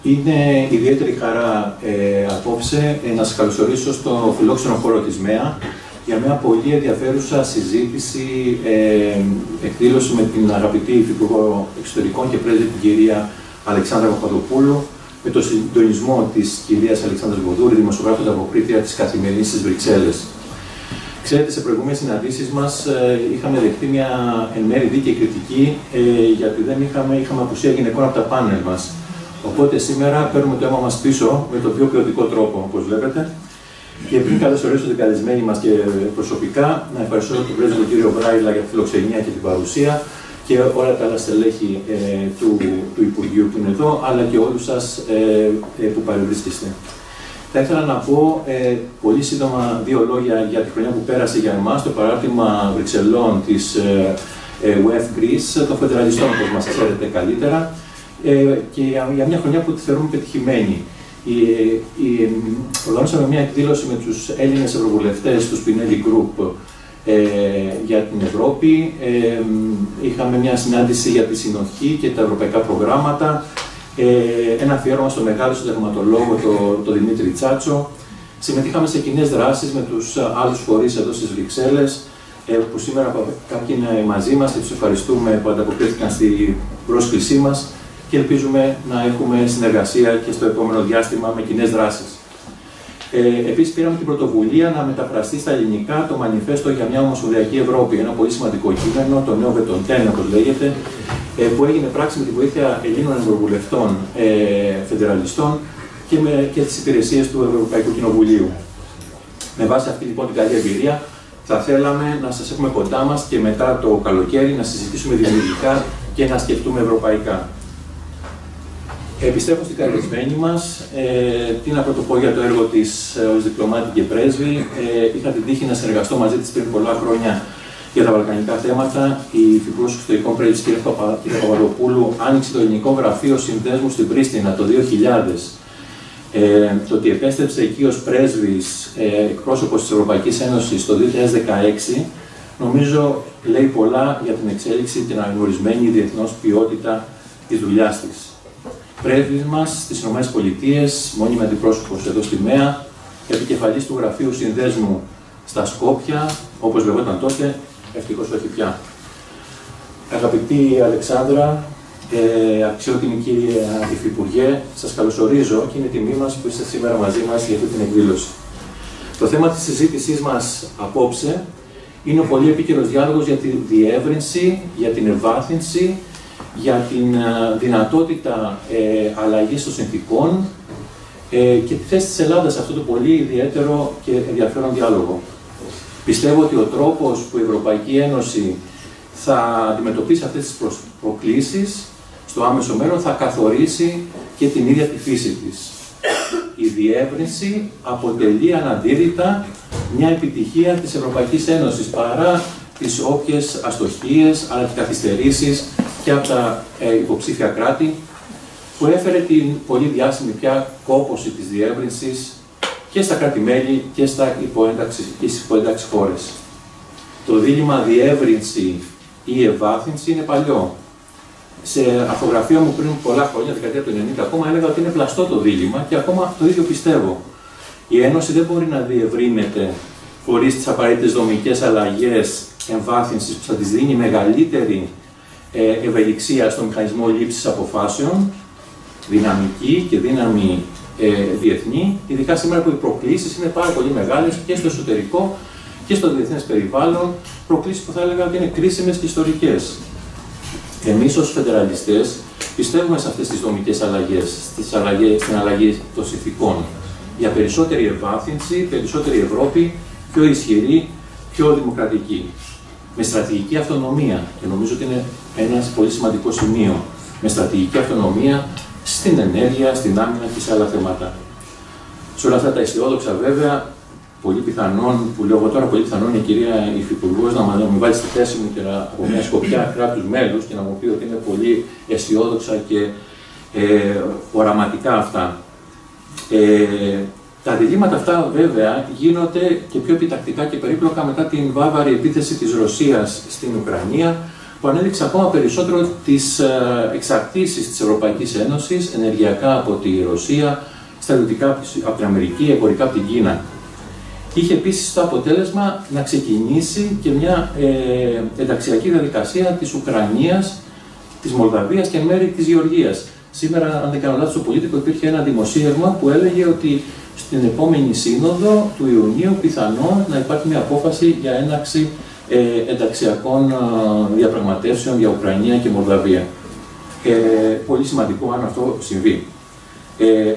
Είναι ιδιαίτερη χαρά απόψε να σας καλωσορίσω στο φιλόξενο χώρο της ΜΕΑ για μια πολύ ενδιαφέρουσα συζήτηση, εκδήλωση με την αγαπητή Υφυπουργό Εξωτερικών και Πρέσβη την κυρία Αλεξάνδρα Παπαδοπούλου, με το συντονισμό της κυρίας Αλεξάνδρας Βοδούρη, δημοσιογράφου ανταποκρίτρια της Καθημερινής στις Βρυξέλλες. Ξέρετε, σε προηγούμενες συναντήσεις μας είχαμε δεχτεί μια εν μέρει δίκαιη κριτική, γιατί δεν είχαμε απουσία γυναικών από τα πάνελ μας. Οπότε σήμερα παίρνουμε το αίμα μας πίσω με τον πιο ποιοτικό τρόπο, όπως βλέπετε. Και πριν καλωσορίσω την καλεσμένη μας και προσωπικά, να ευχαριστώ τον πρέσβη τον κύριο Μπράιλα για τη φιλοξενία και την παρουσία και όλα τα άλλα στελέχη του Υπουργείου που είναι εδώ, αλλά και όλους σας που παρευρίσκεστε. Θα ήθελα να πω πολύ σύντομα δύο λόγια για τη χρονιά που πέρασε για εμάς, το παράρτημα Βρυξελών της WEF Greece, των φεδεραλιστών, όπως μας ξέρετε καλύτερα, και για μια χρονιά που τη θεωρούμε πετυχημένη. Οργανώσαμε μια εκδήλωση με τους Έλληνες Ευρωβουλευτές του Spinelli Group για την Ευρώπη. Είχαμε μια συνάντηση για τη συνοχή και τα ευρωπαϊκά προγράμματα. Ένα αφιέρωμα στο μεγάλο συνταγματολόγο, τον Δημήτρη Τσάτσο. Συμμετείχαμε σε κοινές δράσεις με τους άλλους φορείς εδώ στις Βρυξέλλες, που σήμερα κάποιοι είναι μαζί μας και τους ευχαριστούμε που ανταποκρίθηκαν στην πρόσκλησή μας και ελπίζουμε να έχουμε συνεργασία και στο επόμενο διάστημα με κοινές δράσεις. Επίσης, πήραμε την πρωτοβουλία να μεταφραστεί στα ελληνικά το Μανιφέστο για μια Ομοσπονδιακή Ευρώπη, ένα πολύ σημαντικό κείμενο, το νέο Βετοντέν, όπως λέγεται, που έγινε πράξη με τη βοήθεια Ελλήνων Ευρωβουλευτών, φεδεραλιστών και τις υπηρεσίες του Ευρωπαϊκού Κοινοβουλίου. Με βάση αυτή λοιπόν την καλή εμπειρία, θα θέλαμε να σας έχουμε κοντά μας και μετά το καλοκαίρι να συζητήσουμε δημιουργικά και να σκεφτούμε ευρωπαϊκά. Πιστεύω στην καλεσμένη μας. Τι να πρωτοπώ για το έργο της ως διπλωμάτη και πρέσβη. Είχα την τύχη να συνεργαστώ μαζί της πριν πολλά χρόνια για τα βαλκανικά θέματα. Η Υφυπουργός Εξωτερικών Πρέσβης κ. Παπαδοπούλου άνοιξε το ελληνικό γραφείο συνδέσμου στην Πρίστινα το 2000. Το ότι επέστρεψε εκεί ως πρέσβης, εκπρόσωπος της Ευρωπαϊκής Ένωσης το 2016, νομίζω λέει πολλά για την εξέλιξη, την αναγνωρισμένη διεθνώς ποιότητα της δουλειάς της. Πρέσβης μας στις ΗΠΑ, μόνιμη αντιπρόσωπος εδώ στη ΜΕΑ, επικεφαλής του Γραφείου Συνδέσμου στα Σκόπια, όπως λεγόταν τότε, ευτυχώς όχι πια. Αγαπητή Αλεξάνδρα, αξιότιμη κύριε Υφυπουργέ, σας καλωσορίζω και είναι τιμή μας που είστε σήμερα μαζί μας για αυτή την εκδήλωση. Το θέμα της συζήτησής μας απόψε είναι ο πολύ επίκαιρος διάλογος για τη διεύρυνση, για την ευάθυνση, για την δυνατότητα αλλαγής των συνθηκών και τη θέση της Ελλάδας σε αυτό το πολύ ιδιαίτερο και ενδιαφέρον διάλογο. Πιστεύω ότι ο τρόπος που η Ευρωπαϊκή Ένωση θα αντιμετωπίσει αυτές τις προκλήσεις στο άμεσο μέλλον θα καθορίσει και την ίδια τη φύση της. Η διεύρυνση αποτελεί αναντήρητα μια επιτυχία της Ευρωπαϊκής Ένωσης παρά τις όποιες αστοχίες αλλά και καθυστερήσεις και από τα υποψήφια κράτη που έφερε την πολύ διάσημη πια κόπωση της διεύρυνσης και στα κράτη-μέλη και στις υποένταξη χώρες. Το δίλημμα διεύρυνση ή ευάθυνση είναι παλιό. Σε αυτογραφία μου πριν πολλά χρόνια, δεκαετία του 90, ακόμα έλεγα ότι είναι πλαστό το δίλημμα και ακόμα το ίδιο πιστεύω. Η Ένωση δεν μπορεί να διευρύνεται χωρίς τις απαραίτητες δομικές αλλαγές εμβάθυνσης που θα της δίνει μεγαλύτερη ευελιξία στο μηχανισμό λήψης αποφάσεων, δυναμική και δύναμη διεθνή, ειδικά σήμερα που οι προκλήσεις είναι πάρα πολύ μεγάλες και στο εσωτερικό και στο διεθνές περιβάλλον, προκλήσεις που θα έλεγα ότι είναι κρίσιμες και ιστορικές. Εμείς ως φεδεραλιστές πιστεύουμε σε αυτές τις δομικές αλλαγές, στην αλλαγή των συνθηκών, για περισσότερη ευάθυνση, περισσότερη Ευρώπη, πιο ισχυρή, πιο δημοκρατική. Με στρατηγική αυτονομία, και νομίζω ότι είναι ένα πολύ σημαντικό σημείο, με στρατηγική αυτονομία στην ενέργεια, στην άμυνα και σε άλλα θέματα. Σε όλα αυτά τα αισιόδοξα, βέβαια, πολύ πιθανόν, που λέω εγώ τώρα, πολύ πιθανόν η κυρία Υφυπουργός να με βάλει στη θέση μου και από μια σκοπιά κράτους μέλους και να μου πει ότι είναι πολύ αισιόδοξα και οραματικά αυτά. Τα διλήμματα αυτά βέβαια γίνονται και πιο επιτακτικά και περίπλοκα μετά την βάβαρη επίθεση της Ρωσίας στην Ουκρανία, που ανέδειξε ακόμα περισσότερο τις εξαρτήσεις της Ευρωπαϊκής Ένωσης ενεργειακά από τη Ρωσία, στρατιωτικά από την Αμερική, εμπορικά από την Κίνα. Είχε επίσης το αποτέλεσμα να ξεκινήσει και μια ενταξιακή διαδικασία της Ουκρανίας, της Μολδαβίας και εν μέρει της Γεωργίας. Σήμερα, αν δεν κάνω λάθος, στο Πολίτικο υπήρχε ένα δημοσίευμα που έλεγε ότι στην επόμενη σύνοδο του Ιουνίου πιθανόν να υπάρχει μια απόφαση για έναρξη ενταξιακών διαπραγματεύσεων για Ουκρανία και Μολδαβία. Πολύ σημαντικό αν αυτό συμβεί.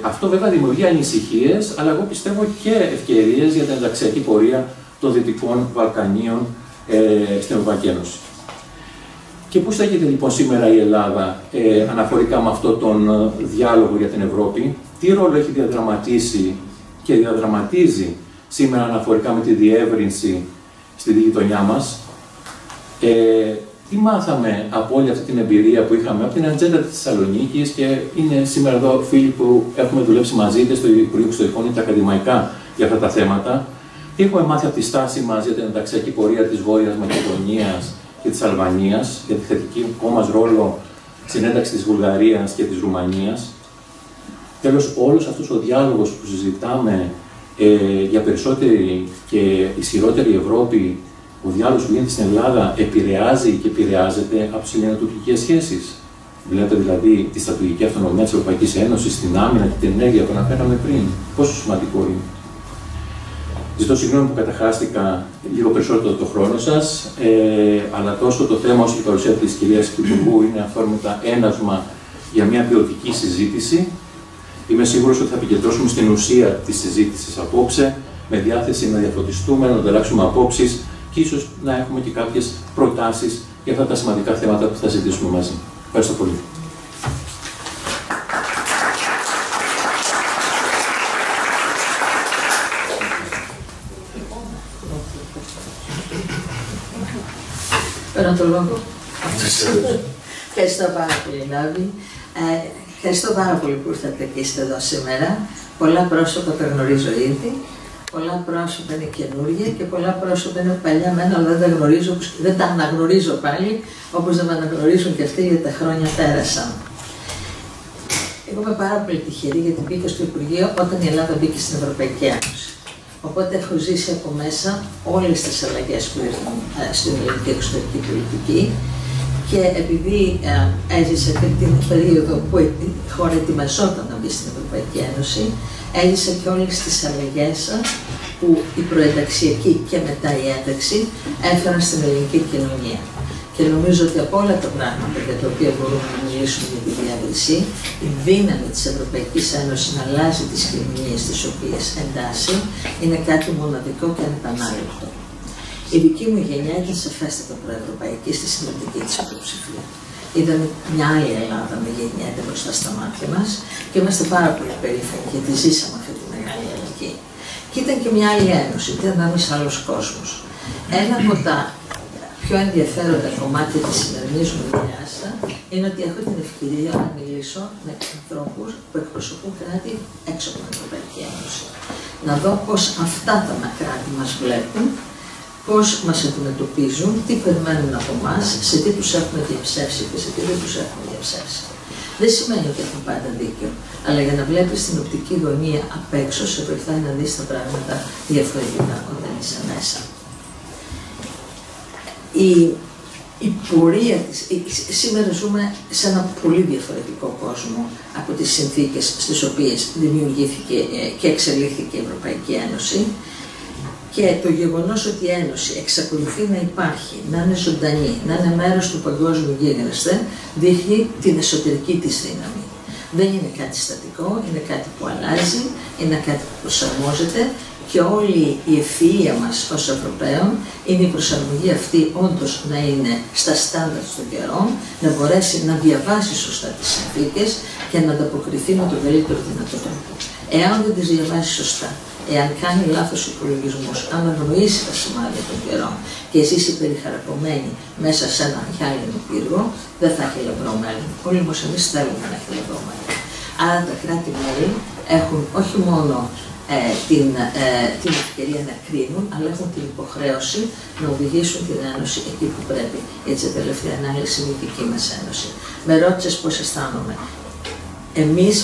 Αυτό βέβαια δημιουργεί ανησυχίες, αλλά εγώ πιστεύω και ευκαιρίες για την ενταξιακή πορεία των Δυτικών Βαλκανίων στην Ευρωπαϊκή Ένωση. Και πού στέκεται λοιπόν σήμερα η Ελλάδα αναφορικά με αυτόν τον διάλογο για την Ευρώπη, τι ρόλο έχει διαδραματίσει και διαδραματίζει σήμερα αναφορικά με τη διεύρυνση στη γειτονιά μας. Τι μάθαμε από όλη αυτή την εμπειρία που είχαμε από την ατζέντα της Θεσσαλονίκης, και είναι σήμερα εδώ φίλοι που έχουμε δουλέψει μαζί είτε στο Υπουργείο Εξωτερικών είτε ακαδημαϊκά για αυτά τα θέματα. Τι έχουμε μάθει από τη στάση μας για την ενταξιακή πορεία της Βόρειας Μακεδονίας και της Αλβανίας, για τη θετικό μας ρόλο στην ένταξη της Βουλγαρίας και της Ρουμανίας. Τέλος, όλος αυτός ο διάλογος που συζητάμε για περισσότερη και ισχυρότερη Ευρώπη, ο διάλογος που γίνεται στην Ελλάδα επηρεάζει και επηρεάζεται από τις ελληνοτουρκικές σχέσεις. Βλέπετε δηλαδή τη στρατηγική αυτονομία της Ευρωπαϊκής Ένωσης, την άμυνα και την ενέργεια που αναφέραμε πριν. Πόσο σημαντικό είναι. Ζητώ συγγνώμη που καταχάστηκα λίγο περισσότερο το χρόνο σας, αλλά τόσο το θέμα όσο και η παρουσία της κυρίας Υπουργού είναι αυθόρμητα ένασμα για μια ποιοτική συζήτηση. Είμαι σίγουρος ότι θα επικεντρώσουμε στην ουσία της συζήτησης απόψε, με διάθεση να διαφωτιστούμε, να ανταλλάξουμε απόψεις και ίσως να έχουμε και κάποιες προτάσεις για αυτά τα σημαντικά θέματα που θα συζητήσουμε μαζί. Ευχαριστώ πολύ. Παίρνω το λόγο. Ευχαριστώ πάρα πολύ, Νάβη. Ευχαριστώ πάρα πολύ που ήρθατε και είστε εδώ σήμερα. Πολλά πρόσωπα τα γνωρίζω ήδη, πολλά πρόσωπα είναι καινούργια και πολλά πρόσωπα είναι παλιά μένα, αλλά δεν τα αναγνωρίζω πάλι, όπως δεν με αναγνωρίζουν και αυτοί γιατί τα χρόνια πέρασαν. Εγώ είμαι πάρα πολύ τυχερή γιατί μπήκα στο Υπουργείο όταν η Ελλάδα μπήκε στην Ευρωπαϊκή Ένωση. Οπότε έχω ζήσει από μέσα όλες τις αλλαγές που ήρθαν στην ελληνική εξωτερική πολιτική. Και επειδή έζησα και την περίοδο που η χώρα ετοιμαζόταν να μπει στην Ευρωπαϊκή Ένωση, έζησα και όλες τις αλλαγές που η προενταξιακή και μετά η ένταξη έφεραν στην ελληνική κοινωνία. Και νομίζω ότι από όλα τα πράγματα για τα οποία μπορούμε να μιλήσουμε για τη διεύρυνση, η δύναμη της Ευρωπαϊκής Ένωσης να αλλάζει τις κοινωνίες τις οποίες εντάσσει είναι κάτι μοναδικό και ανεπανάληπτο. Η δική μου γενιά ήταν σαφέστατα προευρωπαϊκή στη συμμετοχή της υποψηφία. Είδαμε μια άλλη Ελλάδα να γεννιέται μπροστά στα μάτια μας και είμαστε πάρα πολύ περήφανοι γιατί ζήσαμε αυτή τη μεγάλη αλλαγή. Και ήταν και μια άλλη ένωση, ήταν ένας άλλος κόσμος. Ένα από τα πιο ενδιαφέροντα κομμάτια της σημερινής μου δουλειάς είναι ότι έχω την ευκαιρία να μιλήσω με ανθρώπους που εκπροσωπούν κράτη έξω από την Ευρωπαϊκή Ένωση. Να δω πώς αυτά τα κράτη μας βλέπουν, πώς μας αντιμετωπίζουν, τι περιμένουν από εμάς, σε τι τους έχουμε διαψεύσει και σε τι δεν τους έχουμε διαψεύσει. Δεν σημαίνει ότι έχουν πάντα δίκιο, αλλά για να βλέπεις την οπτική γωνία απ' έξω σε βοηθάει να δεις τα πράγματα διαφορετικά όταν είσαι μέσα. Η πορεία της, σήμερα ζούμε σε ένα πολύ διαφορετικό κόσμο από τις συνθήκες στις οποίες δημιουργήθηκε και εξελίχθηκε η Ευρωπαϊκή Ένωση. Και το γεγονός ότι η Ένωση εξακολουθεί να υπάρχει, να είναι ζωντανή, να είναι μέρος του παγκόσμιου γίγνεσθε, δείχνει την εσωτερική της δύναμη. Δεν είναι κάτι στατικό, είναι κάτι που αλλάζει, είναι κάτι που προσαρμόζεται και όλη η ευφυΐα μας ως Ευρωπαίων είναι η προσαρμογή αυτή όντως να είναι στα στάνταρ των καιρών, να μπορέσει να διαβάσει σωστά τις συνθήκες και να ανταποκριθεί με τον καλύτερο δυνατό τρόπο. Εάν δεν τις διαβάσει σωστά, εάν κάνει λάθος υπολογισμούς, αν αγνοήσει τα σημάδια των καιρών και ζήσει περιχαρακωμένη μέσα σε ένα γυάλινο πύργο, δεν θα έχει λαμπρό μέλλον. Όλοι όμως εμείς θέλουμε να έχει λαμπρό μέλλον. Άρα τα κράτη-μέλη έχουν όχι μόνο την ευκαιρία να κρίνουν, αλλά έχουν την υποχρέωση να οδηγήσουν την Ένωση εκεί που πρέπει. Έτσι, η τελευταία ανάλυση είναι η δική μας Ένωση. Με ρώτησες πώς αισθάνομαι. Εμείς,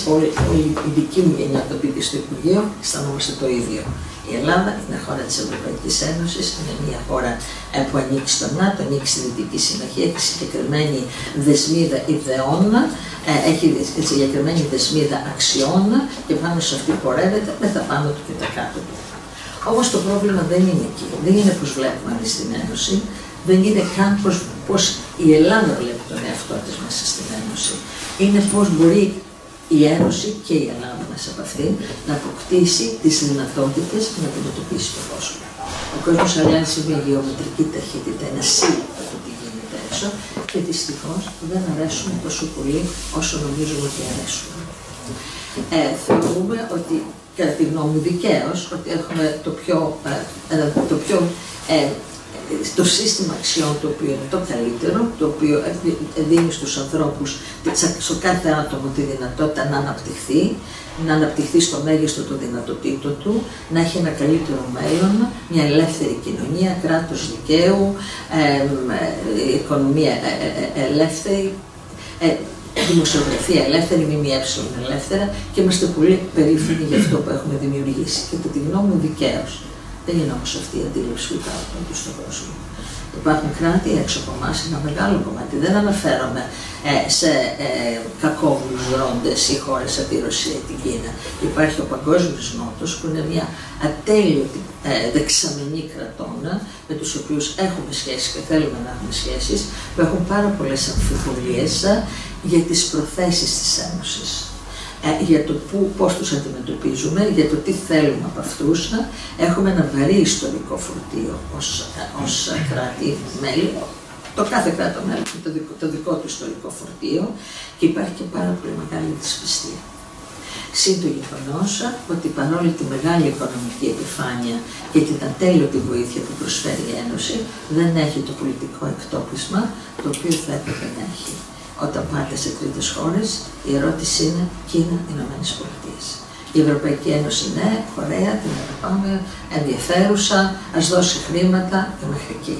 η δική μου γενιά, το πήγε στο Υπουργείο, αισθανόμαστε το ίδιο. Η Ελλάδα είναι χώρα της Ευρωπαϊκής Ένωσης, είναι μια χώρα που ανήκει στο ΝΑΤΟ, ανήκει στη Δυτική Συνοχή, έχει συγκεκριμένη δεσμίδα ιδεών, έχει συγκεκριμένη δεσμίδα αξιών και πάνω σε αυτή πορεύεται με τα πάνω του και τα κάτω του. Όμως το πρόβλημα δεν είναι εκεί, δεν είναι πώς βλέπουμε εμείς την Ένωση, δεν είναι καν πώς η Ελλάδα βλέπει τον εαυτό της μέσα στην Ένωση. Είναι πώς μπορεί η Ένωση και η Ελλάδα μέσα από αυτή να αποκτήσει τις δυνατότητες να αντιμετωπίσει τον κόσμο. Ο κόσμος αλλάζει με γεωμετρική ταχύτητα, ένα σύλλογο από τι γίνεται έξω και δυστυχώς δεν αρέσουμε τόσο πολύ όσο νομίζουμε ότι αρέσουμε. Θεωρούμε ότι, κατά τη γνώμη μου δικαίως, ότι έχουμε το σύστημα αξιών το οποίο είναι το καλύτερο, το οποίο δίνει στους ανθρώπους, στο κάθε άτομο τη δυνατότητα να αναπτυχθεί στο μέγιστο των δυνατοτήτων του, να έχει ένα καλύτερο μέλλον, μια ελεύθερη κοινωνία, κράτος δικαίου, οικονομία ελεύθερη, δημοσιογραφία ελεύθερη, ΜΜΕ ελεύθερα και είμαστε πολύ περήφανοι για αυτό που έχουμε δημιουργήσει και κατά τη γνώμη μου δικαίως. Δεν είναι όμως αυτή η αντίληψη που υπάρχουν στον κόσμο. Υπάρχουν κράτη έξω από εμάς, ένα μεγάλο κομμάτι. Δεν αναφέρομαι σε κακόβουλους δρόντες ή χώρες σαν τη Ρωσία ή την Κίνα. Υπάρχει ο Παγκόσμιος Νότος, που είναι μια ατέλειωτη δεξαμενή κρατών, με τους οποίους έχουμε σχέσεις και θέλουμε να έχουμε σχέσεις, που έχουν πάρα πολλές αμφιβολίες για τις προθέσεις της Ένωσης. Για το πώς τους αντιμετωπίζουμε, για το τι θέλουμε από αυτούς. Έχουμε ένα βαρύ ιστορικό φορτίο ως κράτη-μέλη. Το κάθε κράτο-μέλη έχει το δικό του ιστορικό φορτίο και υπάρχει και πάρα πολύ μεγάλη δυσπιστία. Συν το γεγονός ότι παρόλη τη μεγάλη οικονομική επιφάνεια και την ατέλειωτη βοήθεια που προσφέρει η Ένωση, δεν έχει το πολιτικό εκτόπισμα το οποίο θα έπρεπε να έχει. Όταν πάτε σε τρίτες χώρες, η ερώτηση είναι Κίνα, Ηνωμένες Πολιτείες. Η Ευρωπαϊκή Ένωση, ναι, ωραία, την αγαπάμε, ενδιαφέρουσα, ας δώσει χρήματα και μέχρι εκεί.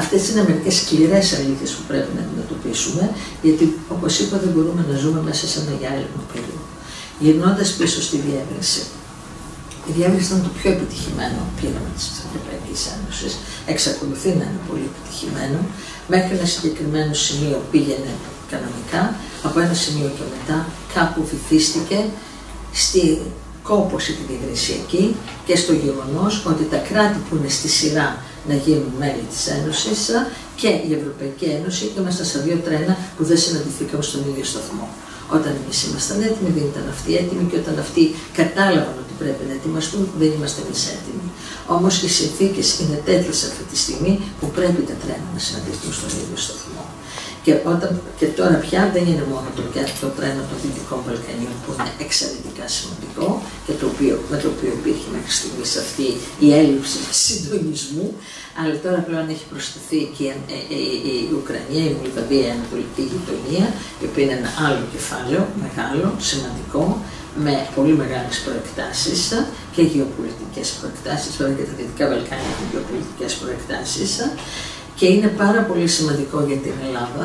Αυτές είναι μερικές σκληρές αλήθειες που πρέπει να αντιμετωπίσουμε, γιατί όπως είπα δεν μπορούμε να ζούμε μέσα σε ένα γυάλινο περίοδο. Γυρνώντας πίσω στη διεύρυνση. Η διεύρυνση ήταν το πιο επιτυχημένο πείραμα της Ευρωπαϊκής Ένωσης. Εξακολουθεί να είναι πολύ επιτυχημένο. Μέχρι ένα συγκεκριμένο σημείο πήγαινε κανονικά, από ένα σημείο και μετά κάπου βυθίστηκε στη κόπωση την υγρασιακή και στο γεγονός ότι τα κράτη που είναι στη σειρά να γίνουν μέλη της Ένωσης και η Ευρωπαϊκή Ένωση ήμασταν στα δύο τρένα που δεν συναντηθήκαμε στον ίδιο σταθμό. Όταν εμείς ήμασταν έτοιμοι, δεν ήταν αυτοί έτοιμοι και όταν αυτοί κατάλαβαν ότι πρέπει να ετοιμαστούν, δεν είμαστε εμείς έτοιμοι. Όμως οι συνθήκες είναι τέτοιες αυτή τη στιγμή που πρέπει τα τρένα να συναντηθούν στον ίδιο σταθμό. Και τώρα πια δεν είναι μόνο το τρένο των Δυτικών Βαλκανίων που είναι εξαιρετικά σημαντικό και με το οποίο υπήρχε μέχρι στιγμής αυτή η έλλειψη συντονισμού, αλλά τώρα πλέον έχει προσθεθεί και η Ουκρανία, η Μολδαβία, η Ανατολική Γειτονία, η οποία είναι ένα άλλο κεφάλαιο, μεγάλο, σημαντικό, με πολύ μεγάλες προεκτάσεις και γεωπολιτικές προεκτάσεις, βέβαια και τα Δυτικά Βαλκάνια έχουν γεωπολιτικές προεκτάσεις. Και είναι πάρα πολύ σημαντικό για την Ελλάδα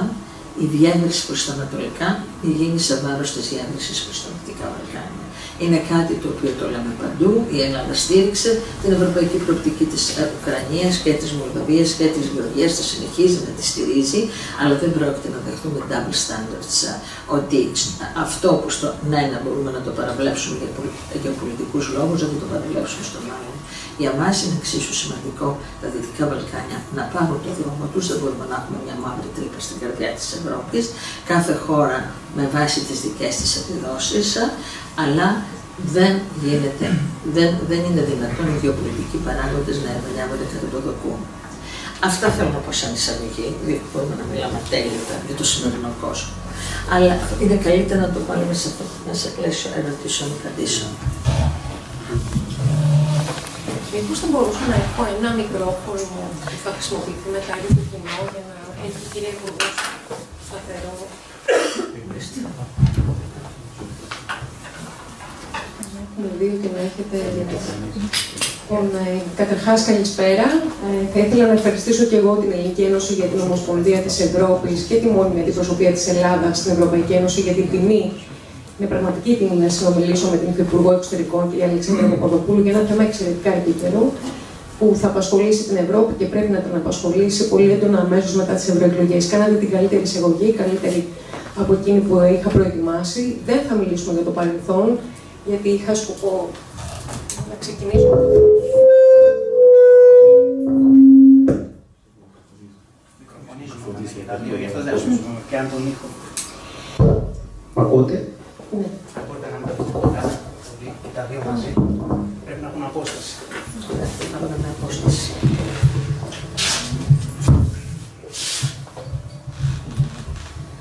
η διεύρυνση προς τα Ανατολικά γίνει σε βάρος της διεύρυνσης προς τα Δυτικά Βαλκάνια. Είναι κάτι το οποίο το λέμε παντού. Η Ελλάδα στήριξε την ευρωπαϊκή προοπτική της Ουκρανίας και της Μολδαβίας και της Γεωργίας, το συνεχίζει να τη στηρίζει, αλλά δεν πρόκειται να δεχτούμε double standards. Ότι αυτό που στο ναι να μπορούμε να το παραβλέψουμε για πολιτικούς λόγους, δεν το παραβλέψουμε στον άλλον. Για μας είναι εξίσου σημαντικό τα Δυτικά Βαλκάνια να πάρουν το δρόμο τους. Δεν μπορούμε να έχουμε μια μαύρη τρύπα στην καρδιά της Ευρώπης. Κάθε χώρα με βάση τις δικές της επιδόσεις, αλλά δεν είναι δυνατόν οι γεωπολιτικοί παράγοντες να ερμηνεύονται κατά το δοκούν. Αυτά θέλω να πω σαν εισαγωγή, διότι μπορούμε να μιλάμε τέλειωτα για το σημερινό κόσμο. Αλλά είναι καλύτερα να το βάλουμε σε πλαίσιο ερωτήσεων-απαντήσεων. Μήπως θα μπορούσα να έχω ένα μικρόφωνο που θα χρησιμοποιηθεί μετά για το κοινό για να έχει η κυρία Υπουργός σταθερό. έχουμε δύο και να έχετε διατηρήσει. Λοιπόν, καταρχάς καλησπέρα. Θα ήθελα να ευχαριστήσω και εγώ την Ελληνική Ένωση για την Ομοσπονδία της Ευρώπης και τη μόνιμη αντιπροσωπεία της Ελλάδας στην Ευρωπαϊκή Ένωση για την τιμή. Είναι πραγματική τιμή να συνομιλήσω με την Υφυπουργό Εξωτερικών, κ. Αλεξάνδρα Παπαδοπούλου, για ένα θέμα εξαιρετικά επίκαιρο που θα απασχολήσει την Ευρώπη και πρέπει να την απασχολήσει πολύ έντονα αμέσως μετά τις ευρωεκλογές. Κάνατε την καλύτερη εισαγωγή, καλύτερη από εκείνη που είχα προετοιμάσει. Δεν θα μιλήσουμε για το παρελθόν, γιατί είχα σκοπό να ξεκινήσω. Μ' ακούτε? Ναι. Μπορείτε να μην τα και τα δύο μαζί. Πρέπει να έχουν απόσταση. Να έχουμε απόσταση.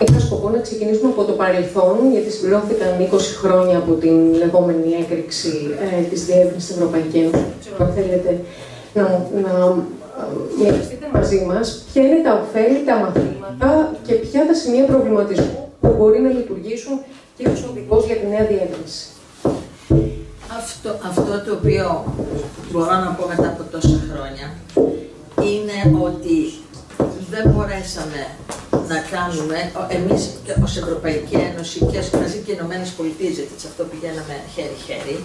Είχα σκοπό να ξεκινήσουμε από το παρελθόν, γιατί συμπληρώθηκαν 20 χρόνια από την λεγόμενη έκρηξη της διεύρυνσης στην Ευρωπαϊκή Ένωση. Αν θέλετε να μοιραστείτε μαζί μας ποια είναι τα ωφέλη, τα μαθήματα και ποια τα σημεία προβληματισμού που μπορεί να λειτουργήσουν και ως οδηγός για τη νέα διεύρυνση. Αυτό το οποίο μπορώ να πω μετά από τόσα χρόνια είναι ότι δεν μπορέσαμε να κάνουμε εμείς ως Ευρωπαϊκή Ένωση και μαζί και οι Ηνωμένες Πολιτείες, γιατί σε αυτό πηγαίναμε χέρι-χέρι,